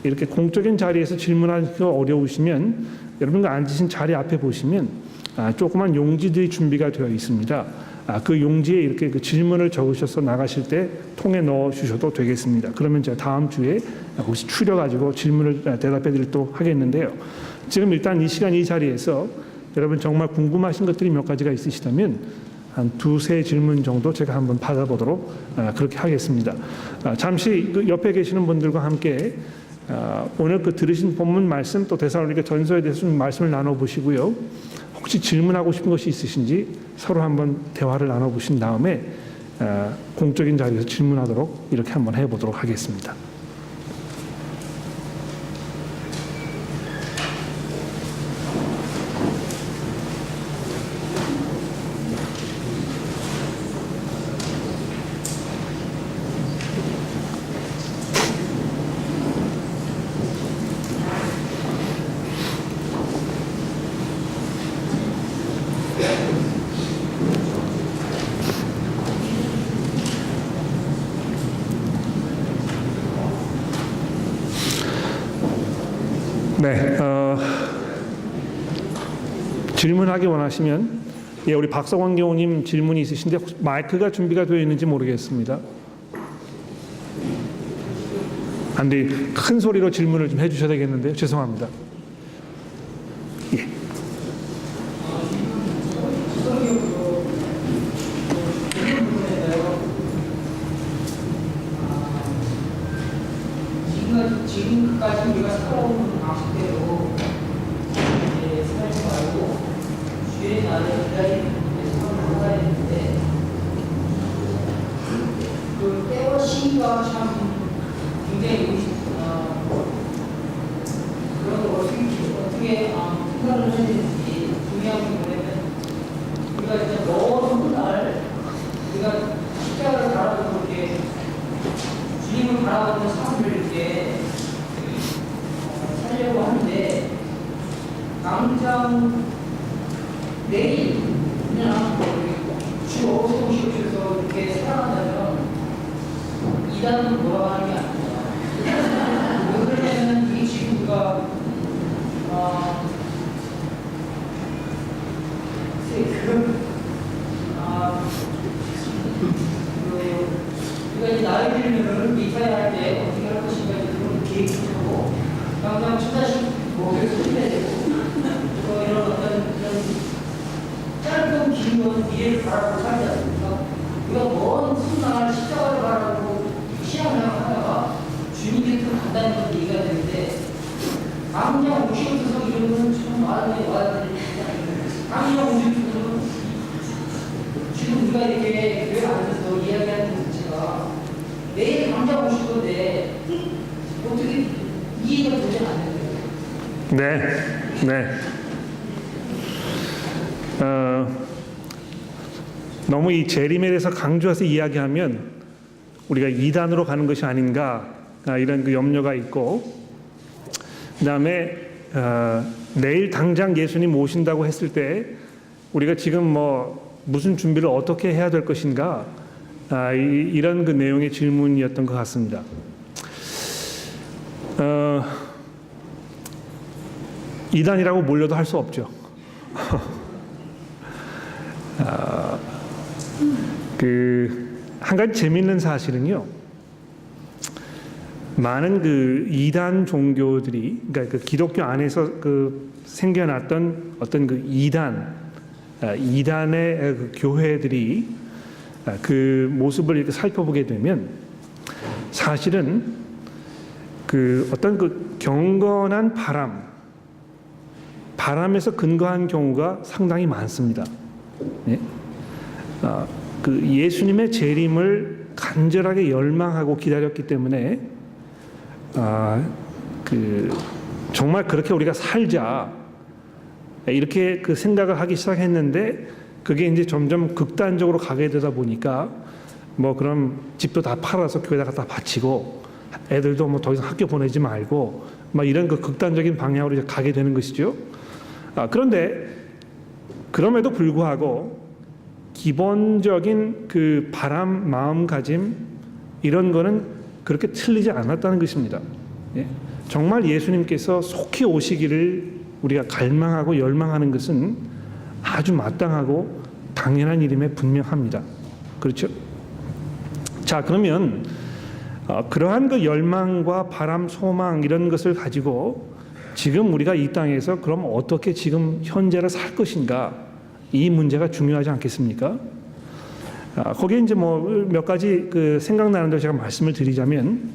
이렇게 공적인 자리에서 질문하기가 어려우시면 여러분가 앉으신 자리 앞에 보시면 조그만 용지들이 준비가 되어 있습니다. 그 용지에 이렇게 그 질문을 적으셔서 나가실 때 통에 넣어 주셔도 되겠습니다. 그러면 제가 다음 주에 혹시 추려가지고 질문을 대답해 드리도록 하겠는데요. 지금 일단 이 시간 이 자리에서 여러분 정말 궁금하신 것들이 몇 가지가 있으시다면 한 두세 질문 정도 제가 한번 받아보도록 그렇게 하겠습니다. 잠시 그 옆에 계시는 분들과 함께 오늘 그 들으신 본문 말씀 또 데살로니가 전서에 대해서 좀 말씀을 나눠보시고요. 혹시 질문하고 싶은 것이 있으신지 서로 한번 대화를 나눠보신 다음에 공적인 자리에서 질문하도록 이렇게 한번 해보도록 하겠습니다. 네, 질문하기 원하시면 우리 박성원 교우님 질문이 있으신데 마이크가 준비가 되어 있는지 모르겠습니다. 안 돼, 큰 소리로 질문을 좀 해주셔야 되겠는데요. 죄송합니다. 예. 지금까지 우리가 살아오는 방식대로 이제 살지 말고 주의 나를 기다리는 삶을 살아야 되는데 그 때와 시기가 참 굉장히 그런 걸 어떻게 생각을 해야 되는지 중요한 게 뭐냐면 우리가 진짜 먼 날 우리가 십자가를 바라보고 이렇게 주님을 바라보는 삶을 이렇게 살려고 하는데 당장 내일 그냥 주 어디서 오셔서 이렇게 살아간다면 이단은 돌아가는 게 아니야. 왜 그러냐면 이 지금 우리가 우리가 이제 나이 들면은 리타이어 할 때 어떻게 할 것인가 그런 계획을 하고 당장 초다시 목을 소리해야 되고 또 이런 어떤 그런 짧은 긴 건 미래를 바라보고 살지 않습니까? 우리가 먼 훗날 십자가를 바라보고 신앙생활하다가 주님 곁으로 간다는 건 얘기가 되는데 당장 오시고서 이런 거는 참 말하는 와야 되는 일이 아니에요. 당장 오시고서는 지금 우리가 이렇게 교회 안에서 이야기하는 자체가 내일 당장 오실 건데 어떻게 이해가 되지 않는 거예요? 네. 너무 이 재림에 대해서 강조해서 이야기하면 우리가 이단으로 가는 것이 아닌가 이런 그 염려가 있고, 그다음에 내일 당장 예수님 오신다고 했을 때 우리가 지금 뭐 무슨 준비를 어떻게 해야 될 것인가 이런 그 내용의 질문이었던 것 같습니다. 이단이라고 몰려도 할 수 없죠. 한 가지 재미있는 사실은요, 많은 그 이단 종교들이, 그러니까 그 기독교 안에서 그 생겨났던 어떤 그 이단의 그 교회들이 그 모습을 이렇게 살펴보게 되면 사실은 그 어떤 그 경건한 바람에서 근거한 경우가 상당히 많습니다. 네? 그 예수님의 재림을 간절하게 열망하고 기다렸기 때문에 그 정말 그렇게 우리가 살자 이렇게 그 생각을 하기 시작했는데 그게 이제 점점 극단적으로 가게 되다 보니까 뭐 그럼 집도 다 팔아서 교회다가 다 바치고 애들도 뭐 더 이상 학교 보내지 말고 막 이런 그 극단적인 방향으로 이제 가게 되는 것이죠. 그런데 그럼에도 불구하고 기본적인 그 마음가짐 이런 거는 그렇게 틀리지 않았다는 것입니다. 예? 정말 예수님께서 속히 오시기를 우리가 갈망하고 열망하는 것은 아주 마땅하고 당연한 일임에 분명합니다. 그렇죠? 자, 그러면 그러한 그 열망과 바람, 소망 이런 것을 가지고 지금 우리가 이 땅에서 그럼 어떻게 지금 현재를 살 것인가, 이 문제가 중요하지 않겠습니까? 거기에 이제 뭐 몇 가지 그 생각나는 대로 제가 말씀을 드리자면,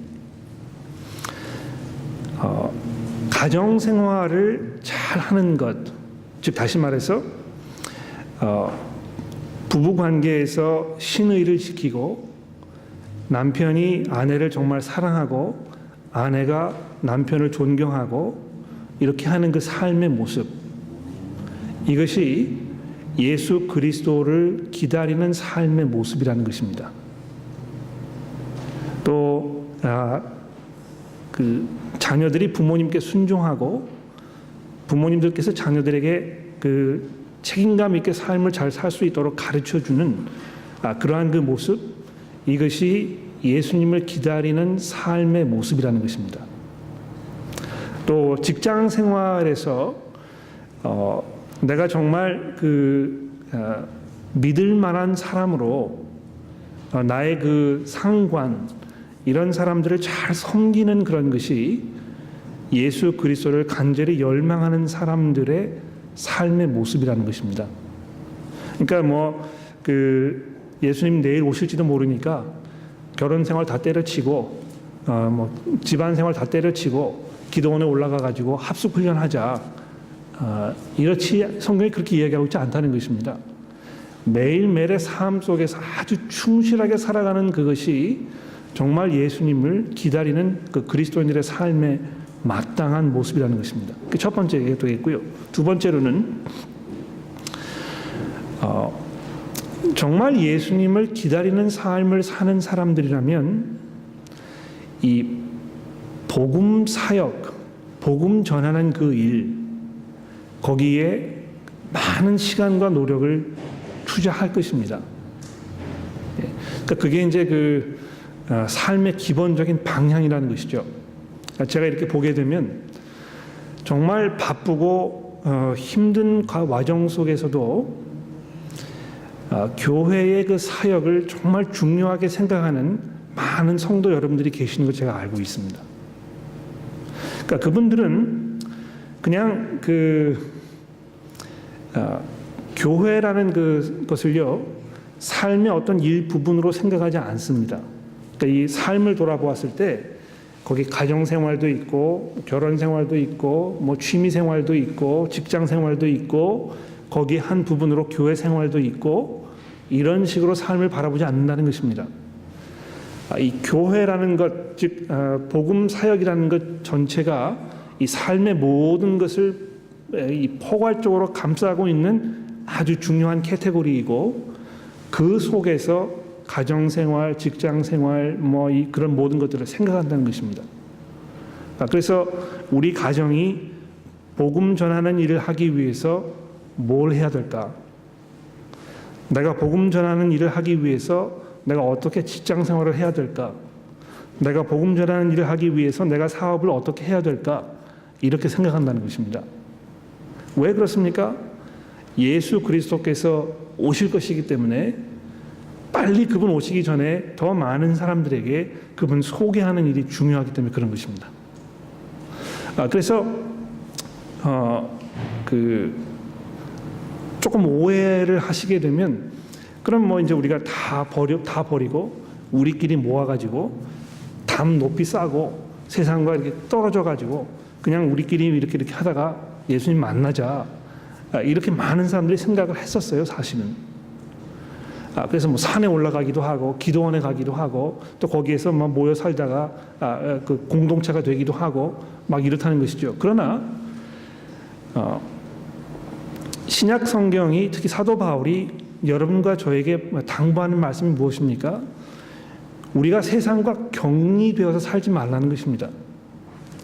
가정 생활을 잘 하는 것, 즉 다시 말해서 부부 관계에서 신의를 지키고 남편이 아내를 정말 사랑하고 아내가 남편을 존경하고 이렇게 하는 그 삶의 모습, 이것이 예수 그리스도를 기다리는 삶의 모습이라는 것입니다. 또 그 자녀들이 부모님께 순종하고 부모님들께서 자녀들에게 그 책임감 있게 삶을 잘 살 수 있도록 가르쳐주는 그러한 그 모습, 이것이 예수님을 기다리는 삶의 모습이라는 것입니다. 또 직장 생활에서 내가 정말 믿을 만한 사람으로 나의 그 상관 이런 사람들을 잘 섬기는 그런 것이 예수 그리스도를 간절히 열망하는 사람들의 삶의 모습이라는 것입니다. 그러니까 예수님 내일 오실지도 모르니까 결혼 생활 다 때려치고 집안 생활 다 때려치고 기도원에 올라가 가지고 합숙 훈련하자. 이렇지 성경이 그렇게 이야기하고 있지 않다는 것입니다. 매일매일의 삶 속에서 아주 충실하게 살아가는 그것이 정말 예수님을 기다리는 그 그리스도인들의 삶의 마땅한 모습이라는 것입니다. 그 첫 번째가 되겠고요. 두 번째로는 정말 예수님을 기다리는 삶을 사는 사람들이라면 이 복음 사역, 복음 전하는 그 일, 거기에 많은 시간과 노력을 투자할 것입니다. 그러니까 그게 이제 삶의 기본적인 방향이라는 것이죠. 제가 이렇게 보게 되면 정말 바쁘고 힘든 과정 속에서도 교회의 그 사역을 정말 중요하게 생각하는 많은 성도 여러분들이 계시는 걸 제가 알고 있습니다. 그러니까 그분들은 그냥 교회라는 것을요 삶의 어떤 일부분으로 생각하지 않습니다. 그러니까 이 삶을 돌아보았을 때 거기 가정 생활도 있고 결혼 생활도 있고 취미 생활도 있고 직장 생활도 있고 거기 한 부분으로 교회 생활도 있고 이런 식으로 삶을 바라보지 않는다는 것입니다. 이 교회라는 것, 즉 복음 사역이라는 것 전체가 이 삶의 모든 것을 이 포괄적으로 감싸고 있는 아주 중요한 카테고리이고 그 속에서 가정생활, 직장생활, 그런 모든 것들을 생각한다는 것입니다. 그래서 우리 가정이 복음 전하는 일을 하기 위해서 뭘 해야 될까? 내가 복음 전하는 일을 하기 위해서 내가 어떻게 직장생활을 해야 될까? 내가 복음 전하는 일을 하기 위해서 내가 사업을 어떻게 해야 될까? 이렇게 생각한다는 것입니다. 왜 그렇습니까? 예수 그리스도께서 오실 것이기 때문에 빨리 그분 오시기 전에 더 많은 사람들에게 그분 소개하는 일이 중요하기 때문에 그런 것입니다. 그래서 조금 오해를 하시게 되면 그럼 이제 우리가 다 버리고 우리끼리 모아가지고 담 높이 싸고 세상과 이렇게 떨어져가지고 그냥 우리끼리 이렇게 하다가 예수님 만나자 이렇게 많은 사람들이 생각을 했었어요, 사실은. 그래서 산에 올라가기도 하고 기도원에 가기도 하고 또 거기에서 모여 살다가 그 공동체가 되기도 하고 막 이렇다는 것이죠. 그러나 신약 성경이 특히 사도 바울이 여러분과 저에게 당부하는 말씀이 무엇입니까? 우리가 세상과 격리되어서 살지 말라는 것입니다.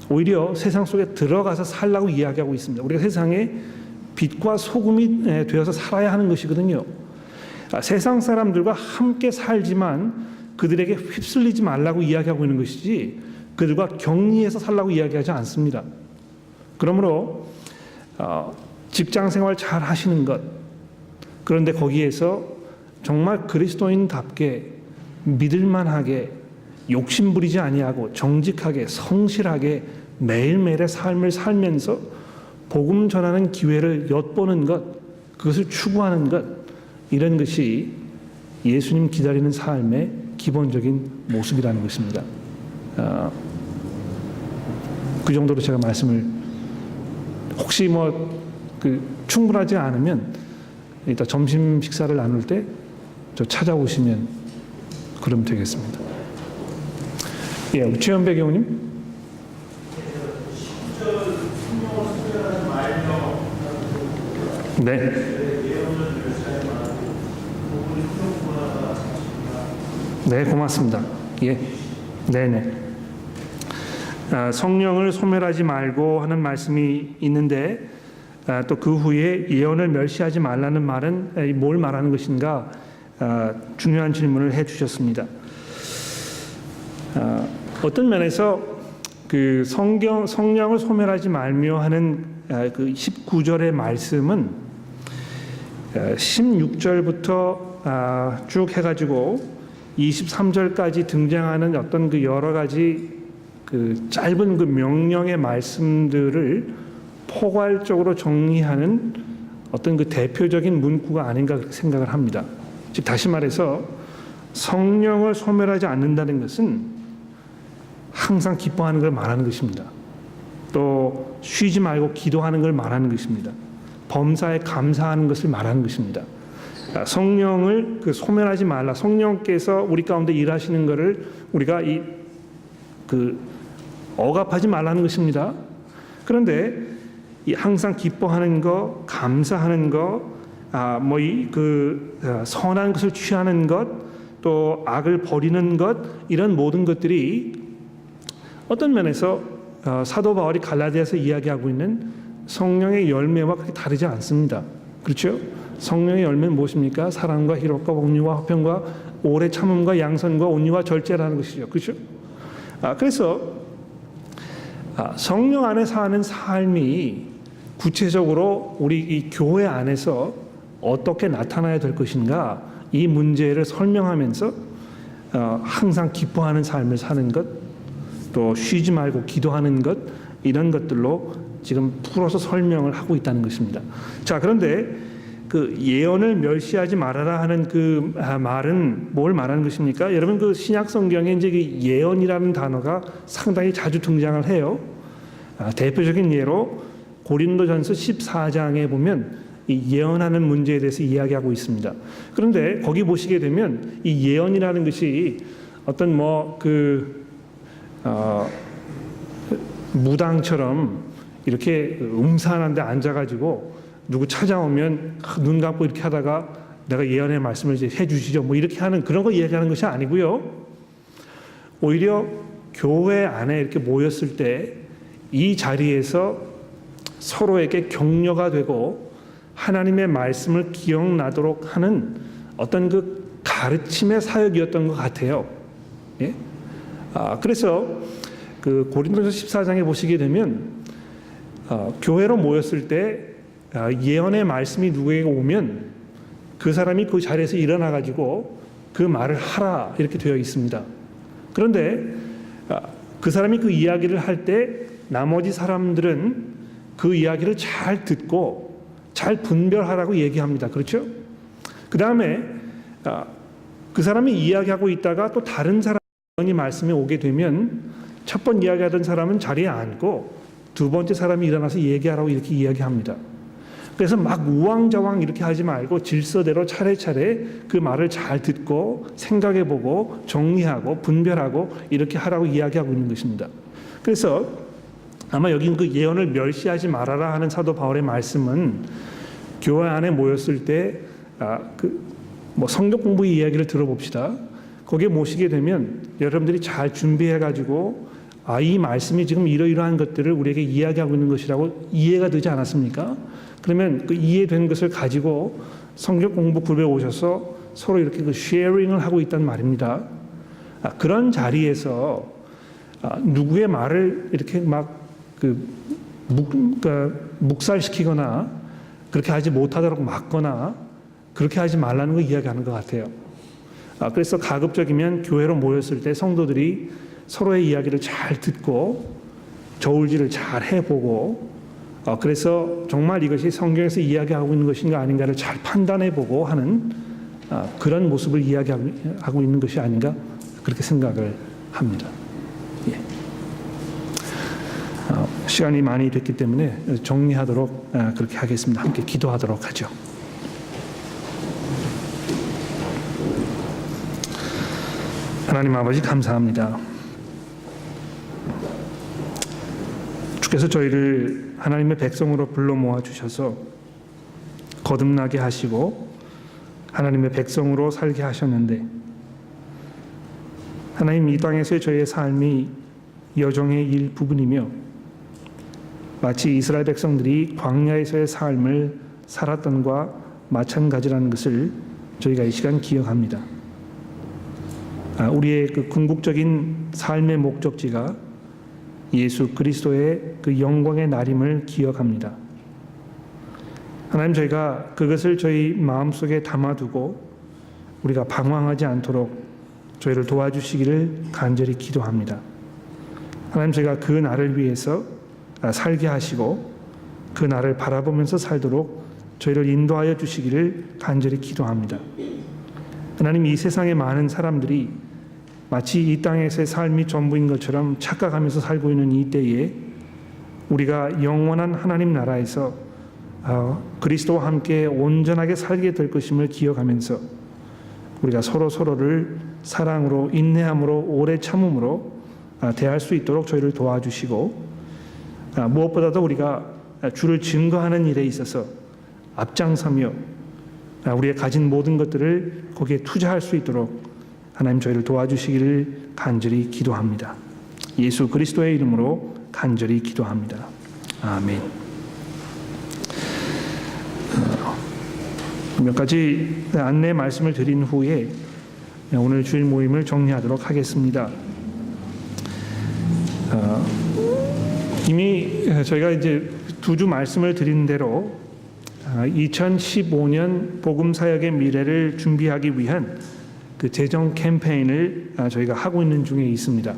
오히려 세상 속에 들어가서 살라고 이야기하고 있습니다. 우리가 세상에 빛과 소금이 되어서 살아야 하는 것이거든요. 세상 사람들과 함께 살지만 그들에게 휩쓸리지 말라고 이야기하고 있는 것이지 그들과 격리해서 살라고 이야기하지 않습니다. 그러므로 직장 생활 잘 하시는 것, 그런데 거기에서 정말 그리스도인답게 믿을만하게 욕심부리지 아니하고 정직하게 성실하게 매일매일의 삶을 살면서 복음 전하는 기회를 엿보는 것, 그것을 추구하는 것, 이런 것이 예수님 기다리는 삶의 기본적인 모습이라는 것입니다. 그 정도로 제가 말씀을 혹시 충분하지 않으면 이따 점심 식사를 나눌 때 저 찾아오시면 그러면 되겠습니다. 예, 우리 최현배 교우님. 네. 네, 고맙습니다. 예, 네네. 성령을 소멸하지 말고 하는 말씀이 있는데 또 그 후에 예언을 멸시하지 말라는 말은 뭘 말하는 것인가 중요한 질문을 해주셨습니다. 어떤 면에서 그 성령을 소멸하지 말며 하는 그 19절의 말씀은 16절부터 쭉 해가지고 23절까지 등장하는 어떤 그 여러 가지 그 짧은 그 명령의 말씀들을 포괄적으로 정리하는 어떤 그 대표적인 문구가 아닌가 그렇게 생각을 합니다. 즉 다시 말해서 성령을 소멸하지 않는다는 것은 항상 기뻐하는 걸 말하는 것입니다. 또 쉬지 말고 기도하는 걸 말하는 것입니다. 범사에 감사하는 것을 말하는 것입니다. 성령을 그 소멸하지 말라. 성령께서 우리 가운데 일하시는 것을 우리가 억압하지 말라는 것입니다. 그런데 이 항상 기뻐하는 것, 감사하는 것, 선한 것을 취하는 것, 또 악을 버리는 것, 이런 모든 것들이 어떤 면에서 사도 바울이 갈라디아서 이야기하고 있는 성령의 열매와 그렇게 다르지 않습니다. 그렇죠? 성령의 열매는 무엇입니까? 사랑과 희락과 공유와 화평과 오래 참음과 양선과 온유와 절제라는 것이죠. 그렇죠? 그래서 성령 안에 사는 삶이 구체적으로 우리 이 교회 안에서 어떻게 나타나야 될 것인가, 이 문제를 설명하면서 항상 기뻐하는 삶을 사는 것, 또 쉬지 말고 기도하는 것, 이런 것들로 지금 풀어서 설명을 하고 있다는 것입니다. 자, 그런데 그 예언을 멸시하지 말아라 하는 그 말은 뭘 말하는 것입니까? 여러분 그 신약 성경에 이제 그 예언이라는 단어가 상당히 자주 등장을 해요. 대표적인 예로 고린도전서 14장에 보면 이 예언하는 문제에 대해서 이야기하고 있습니다. 그런데 거기 보시게 되면 이 예언이라는 것이 어떤 무당처럼 이렇게 음산한 데 앉아가지고 누구 찾아오면 눈 감고 이렇게 하다가 내가 예언의 말씀을 이제 해주시죠, 뭐 이렇게 하는 그런 거 이야기하는 것이 아니고요. 오히려 교회 안에 이렇게 모였을 때 이 자리에서 서로에게 격려가 되고 하나님의 말씀을 기억나도록 하는 어떤 그 가르침의 사역이었던 것 같아요. 예? 그래서 그 고린도서 14장에 보시게 되면 교회로 모였을 때 예언의 말씀이 누구에게 오면 그 사람이 그 자리에서 일어나 가지고 그 말을 하라 이렇게 되어 있습니다. 그런데 그 사람이 그 이야기를 할 때 나머지 사람들은 그 이야기를 잘 듣고 잘 분별하라고 얘기합니다. 그렇죠? 그 다음에 그 사람이 이야기하고 있다가 또 다른 사람이 말씀에 오게 되면 첫 번 이야기하던 사람은 자리에 앉고 두 번째 사람이 일어나서 얘기하라고 이렇게 이야기합니다. 그래서 막 우왕좌왕 이렇게 하지 말고 질서대로 차례차례 그 말을 잘 듣고 생각해보고 정리하고 분별하고 이렇게 하라고 이야기하고 있는 것입니다. 그래서 아마 여긴 그 예언을 멸시하지 말아라 하는 사도 바울의 말씀은 교회 안에 모였을 때 성경 공부 이야기를 들어봅시다. 거기에 모시게 되면 여러분들이 잘 준비해가지고 이 말씀이 지금 이러이러한 것들을 우리에게 이야기하고 있는 것이라고 이해가 되지 않았습니까? 그러면 그 이해된 것을 가지고 성경 공부 그룹에 오셔서 서로 이렇게 그 쉐어링을 하고 있단 말입니다. 그런 자리에서 누구의 말을 이렇게 막 묵살시키거나 그렇게 하지 못하도록 막거나 그렇게 하지 말라는 거 이야기하는 것 같아요. 그래서 가급적이면 교회로 모였을 때 성도들이 서로의 이야기를 잘 듣고 저울질을 잘 해보고 그래서 정말 이것이 성경에서 이야기하고 있는 것인가 아닌가를 잘 판단해보고 하는 그런 모습을 이야기하고 있는 것이 아닌가 그렇게 생각을 합니다. 예. 시간이 많이 됐기 때문에 정리하도록 그렇게 하겠습니다. 함께 기도하도록 하죠. 하나님 아버지 감사합니다. 주께서 저희를 하나님의 백성으로 불러 모아 주셔서 거듭나게 하시고 하나님의 백성으로 살게 하셨는데 하나님 이 땅에서의 저희의 삶이 여정의 일부분이며 마치 이스라엘 백성들이 광야에서의 삶을 살았던과 마찬가지라는 것을 저희가 이 시간 기억합니다. 우리의 그 궁극적인 삶의 목적지가 예수 그리스도의 그 영광의 날임을 기억합니다. 하나님, 저희가 그것을 저희 마음속에 담아두고 우리가 방황하지 않도록 저희를 도와주시기를 간절히 기도합니다. 하나님, 저희가 그 날을 위해서 살게 하시고 그 날을 바라보면서 살도록 저희를 인도하여 주시기를 간절히 기도합니다. 하나님, 이 세상의 많은 사람들이 마치 이 땅에서의 삶이 전부인 것처럼 착각하면서 살고 있는 이 때에 우리가 영원한 하나님 나라에서 그리스도와 함께 온전하게 살게 될 것임을 기억하면서 우리가 서로를 사랑으로, 인내함으로, 오래 참음으로 대할 수 있도록 저희를 도와주시고, 무엇보다도 우리가 주를 증거하는 일에 있어서 앞장서며 우리의 가진 모든 것들을 거기에 투자할 수 있도록 하나님 저희를 도와주시기를 간절히 기도합니다. 예수 그리스도의 이름으로 간절히 기도합니다. 아멘. 몇 가지 안내 말씀을 드린 후에 오늘 주일 모임을 정리하도록 하겠습니다. 이미 저희가 이제 2주 말씀을 드린 대로 2015년 복음 사역의 미래를 준비하기 위한 그 재정 캠페인을 저희가 하고 있는 중에 있습니다.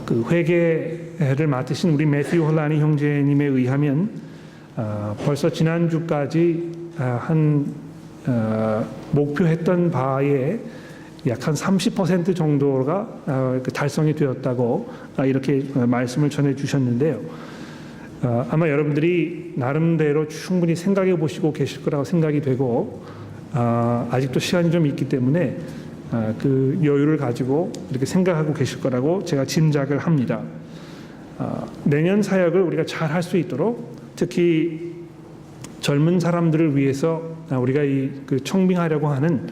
그 회계를 맡으신 우리 매튜 홀라니 형제님에 의하면 벌써 지난주까지 목표했던 바에 약 한 30% 정도가 달성이 되었다고 이렇게 말씀을 전해 주셨는데요. 아마 여러분들이 나름대로 충분히 생각해 보시고 계실 거라고 생각이 되고, 아직도 시간이 좀 있기 때문에 그 여유를 가지고 이렇게 생각하고 계실 거라고 제가 짐작을 합니다. 내년 사역을 우리가 잘 할 수 있도록, 특히 젊은 사람들을 위해서 우리가 그 청빙하려고 하는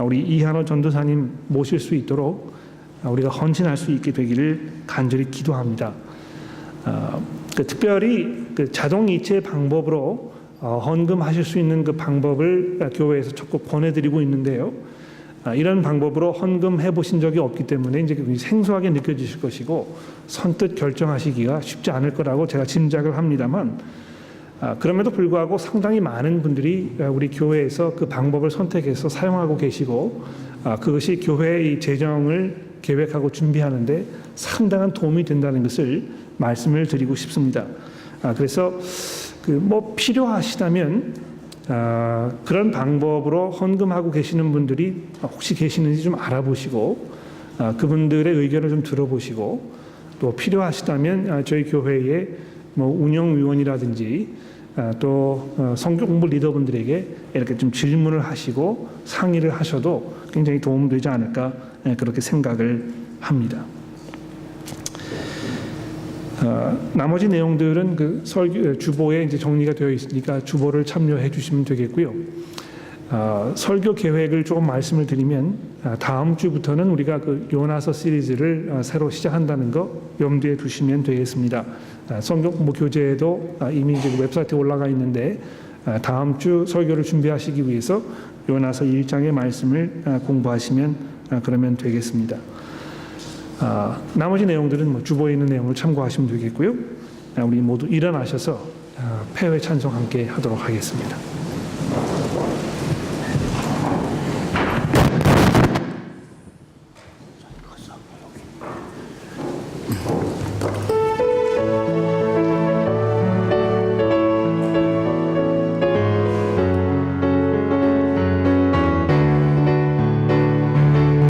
우리 이한호 전도사님 모실 수 있도록 우리가 헌신할 수 있게 되기를 간절히 기도합니다. 특별히 그 자동이체 방법으로 헌금하실 수 있는 그 방법을 교회에서 적극 권해드리고 있는데요. 이런 방법으로 헌금해 보신 적이 없기 때문에 이제 생소하게 느껴지실 것이고 선뜻 결정하시기가 쉽지 않을 거라고 제가 짐작을 합니다만, 그럼에도 불구하고 상당히 많은 분들이 우리 교회에서 그 방법을 선택해서 사용하고 계시고, 그것이 교회의 재정을 계획하고 준비하는데 상당한 도움이 된다는 것을 말씀을 드리고 싶습니다. 그래서 필요하시다면 그런 방법으로 헌금하고 계시는 분들이 혹시 계시는지 좀 알아보시고, 그분들의 의견을 좀 들어보시고, 또 필요하시다면 저희 교회의 운영위원이라든지 또 성교 공부 리더분들에게 이렇게 좀 질문을 하시고 상의를 하셔도 굉장히 도움되지 않을까, 그렇게 생각을 합니다. 나머지 내용들은 그 설교 주보에 이제 정리가 되어 있으니까 주보를 참여해 주시면 되겠고요. 설교 계획을 조금 말씀을 드리면, 다음 주부터는 우리가 그 요나서 시리즈를 새로 시작한다는 거 염두에 두시면 되겠습니다. 성경 공부 교재에도 이미 이제 웹사이트에 올라가 있는데, 다음 주 설교를 준비하시기 위해서 요나서 1장의 말씀을 공부하시면 그러면 되겠습니다. 나머지 내용들은 주보에 있는 내용을 참고하시면 되겠고요. 우리 모두 일어나셔서 폐회 찬송 함께 하도록 하겠습니다.